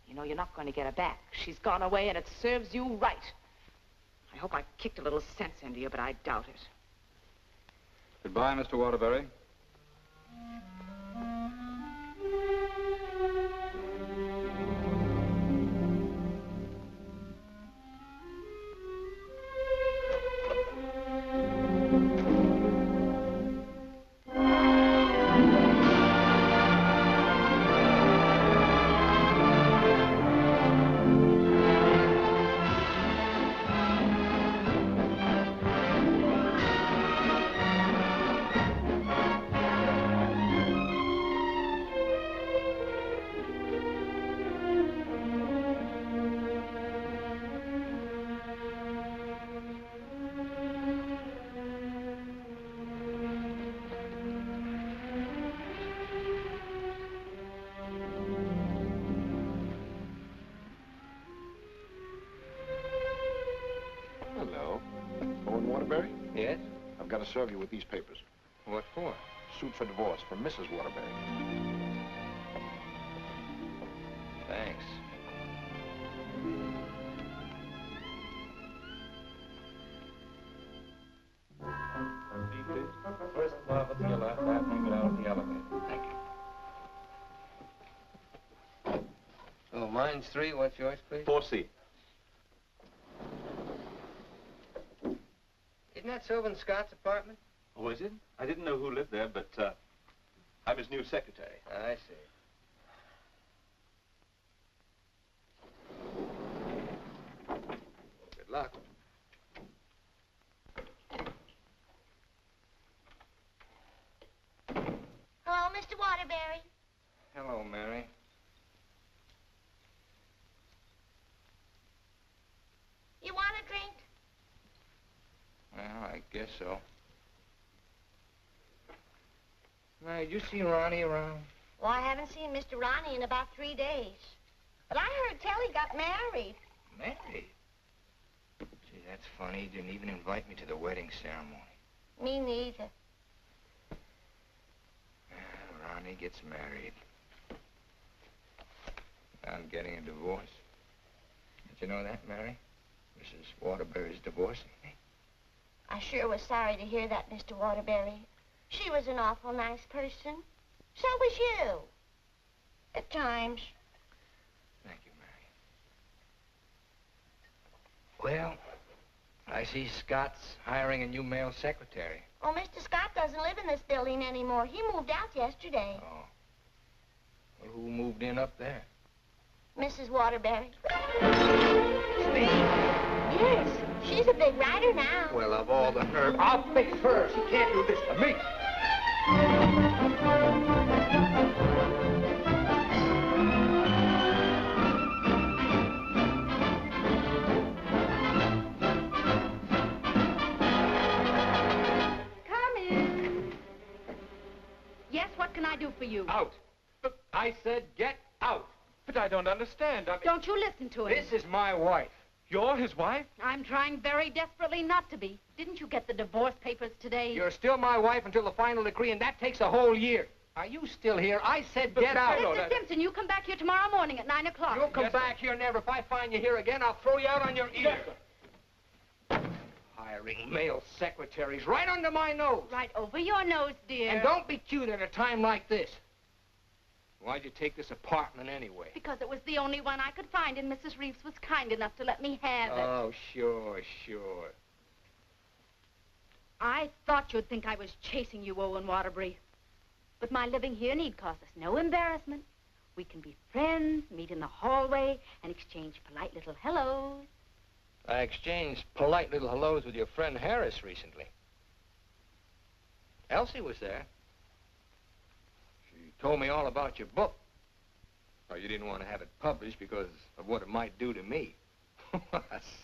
[SPEAKER 9] You know, you're not going to get her back. She's gone away, and it serves you right. I hope I kicked a little sense into you, but I doubt it.
[SPEAKER 16] Goodbye, Mr. Waterbury.
[SPEAKER 12] Hello. Owen Waterbury?
[SPEAKER 4] Yes?
[SPEAKER 12] I've got to serve you with these papers.
[SPEAKER 4] What for?
[SPEAKER 12] Suit for divorce from Mrs. Waterbury.
[SPEAKER 4] Thanks.
[SPEAKER 11] First love at your left, happening down the elevator.
[SPEAKER 4] Thank you. Oh, mine's 3. What's yours, please?
[SPEAKER 11] 4C.
[SPEAKER 4] Isn't that Sylvan Scott's apartment?
[SPEAKER 11] Oh, is it? I didn't know who lived there, but, I'm his new secretary.
[SPEAKER 4] I see. Good luck.
[SPEAKER 19] Hello, Mr. Waterbury.
[SPEAKER 4] Hello, Mary.
[SPEAKER 19] You want a drink?
[SPEAKER 4] Well, I guess so. Mary, did you see Ronnie around?
[SPEAKER 19] Well, I haven't seen Mr. Ronnie in about 3 days. But I heard Telly got married.
[SPEAKER 4] Married? Gee, that's funny. He didn't even invite me to the wedding ceremony.
[SPEAKER 19] Me neither.
[SPEAKER 4] Ronnie gets married. I'm getting a divorce. Did you know that, Mary? Mrs. Waterbury's divorcing me.
[SPEAKER 19] I sure was sorry to hear that, Mr. Waterbury. She was an awful nice person. So was you. At times.
[SPEAKER 4] Thank you, Mary. Well, I see Scott's hiring a new male secretary.
[SPEAKER 19] Oh, Mr. Scott doesn't live in this building anymore. He moved out yesterday.
[SPEAKER 4] Oh. Well, who moved in up there?
[SPEAKER 19] Mrs. Waterbury.
[SPEAKER 4] Steve?
[SPEAKER 19] Yes, she's a big writer now.
[SPEAKER 4] Well, of all the nerve, I'll fix first. You can't do this to me.
[SPEAKER 5] Yes, what can I do for you?
[SPEAKER 6] Out. But I said get out. But I don't understand.
[SPEAKER 5] Don't you listen to him.
[SPEAKER 4] This is my wife.
[SPEAKER 6] You're his wife?
[SPEAKER 5] I'm trying very desperately not to be. Didn't you get the divorce papers today?
[SPEAKER 4] You're still my wife until the final decree, and that takes a whole year. Are you still here? I said get out.
[SPEAKER 5] Mr. Simpson, you come back here tomorrow morning at 9 o'clock.
[SPEAKER 4] You'll come back here never. If I find you here again, I'll throw you out on your ear. Hiring male secretaries right under my nose.
[SPEAKER 5] Right over your nose, dear.
[SPEAKER 4] And don't be cute at a time like this. Why'd you take this apartment anyway?
[SPEAKER 5] Because it was the only one I could find, and Mrs. Reeves was kind enough to let me have it.
[SPEAKER 4] Oh, sure, sure.
[SPEAKER 5] I thought you'd think I was chasing you, Owen Waterbury. But my living here need cause us no embarrassment. We can be friends, meet in the hallway, and exchange polite little hellos.
[SPEAKER 4] I exchanged polite little hellos with your friend Harris recently. Elsie was there. She told me all about your book. Oh, you didn't want to have it published because of what it might do to me.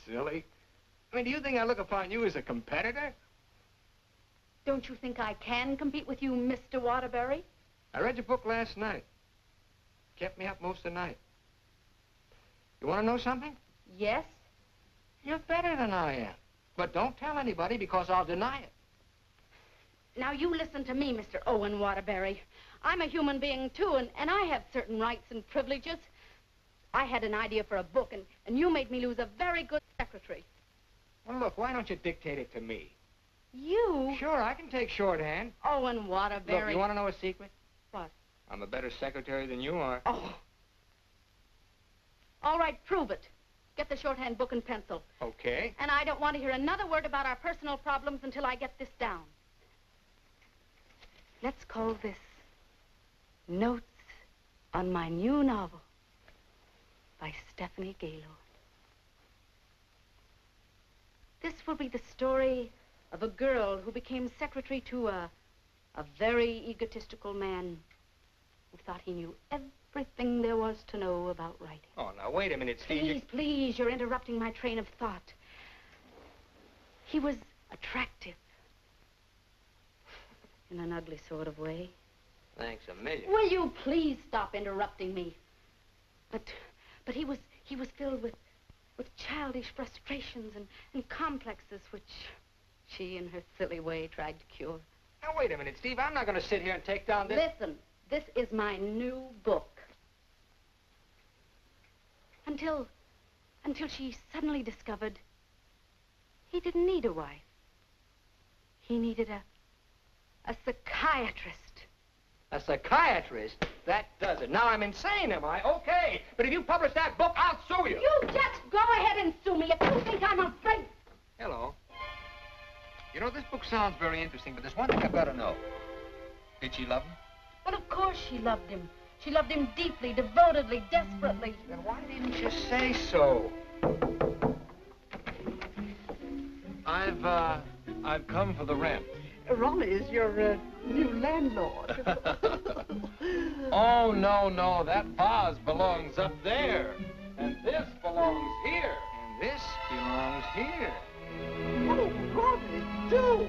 [SPEAKER 4] Silly. I mean, do you think I look upon you as a competitor?
[SPEAKER 5] Don't you think I can compete with you, Mr. Waterbury?
[SPEAKER 4] I read your book last night. Kept me up most of the night. You want to know something?
[SPEAKER 5] Yes.
[SPEAKER 4] You're better than I am. But don't tell anybody because I'll deny it.
[SPEAKER 5] Now, you listen to me, Mr. Owen Waterbury. I'm a human being, too, and I have certain rights and privileges. I had an idea for a book, and you made me lose a very good secretary.
[SPEAKER 4] Well, look, why don't you dictate it to me?
[SPEAKER 5] You?
[SPEAKER 4] Sure, I can take shorthand.
[SPEAKER 5] Owen Waterbury.
[SPEAKER 4] Look, you want to know a secret?
[SPEAKER 5] What?
[SPEAKER 4] I'm a better secretary than you are.
[SPEAKER 5] Oh. All right, prove it. Get the shorthand book and pencil.
[SPEAKER 4] Okay.
[SPEAKER 5] And I don't want to hear another word about our personal problems until I get this down. Let's call this Notes on My New Novel by Stephanie Gaylord. This will be the story of a girl who became secretary to a very egotistical man who thought he knew everything there was to know about writing.
[SPEAKER 4] Oh, now, wait a minute, Steve.
[SPEAKER 5] Please, you're interrupting my train of thought. He was attractive. In an ugly sort of way.
[SPEAKER 4] Thanks a million.
[SPEAKER 5] Will you please stop interrupting me? But he was filled with childish frustrations and complexes which she, in her silly way, tried to cure.
[SPEAKER 4] Now, wait a minute, Steve. I'm not going to sit here and take down this...
[SPEAKER 5] Listen, this is my new book. Until she suddenly discovered he didn't need a wife. He needed a psychiatrist.
[SPEAKER 4] A psychiatrist? That does it. Now I'm insane, am I? Okay. But if you publish that book, I'll sue you.
[SPEAKER 5] You just go ahead and sue me if you think I'm afraid.
[SPEAKER 4] Hello. You know, this book sounds very interesting, but there's one thing I've got to know. Did she love him?
[SPEAKER 5] Well, of course she loved him. She loved him deeply, devotedly, desperately.
[SPEAKER 4] Then why didn't you say so?
[SPEAKER 11] I've come for the rent.
[SPEAKER 3] Ronnie is your new landlord.
[SPEAKER 11] Oh, no, that vase belongs up there. And this belongs here.
[SPEAKER 4] And this belongs here.
[SPEAKER 3] Oh, Ronnie, do!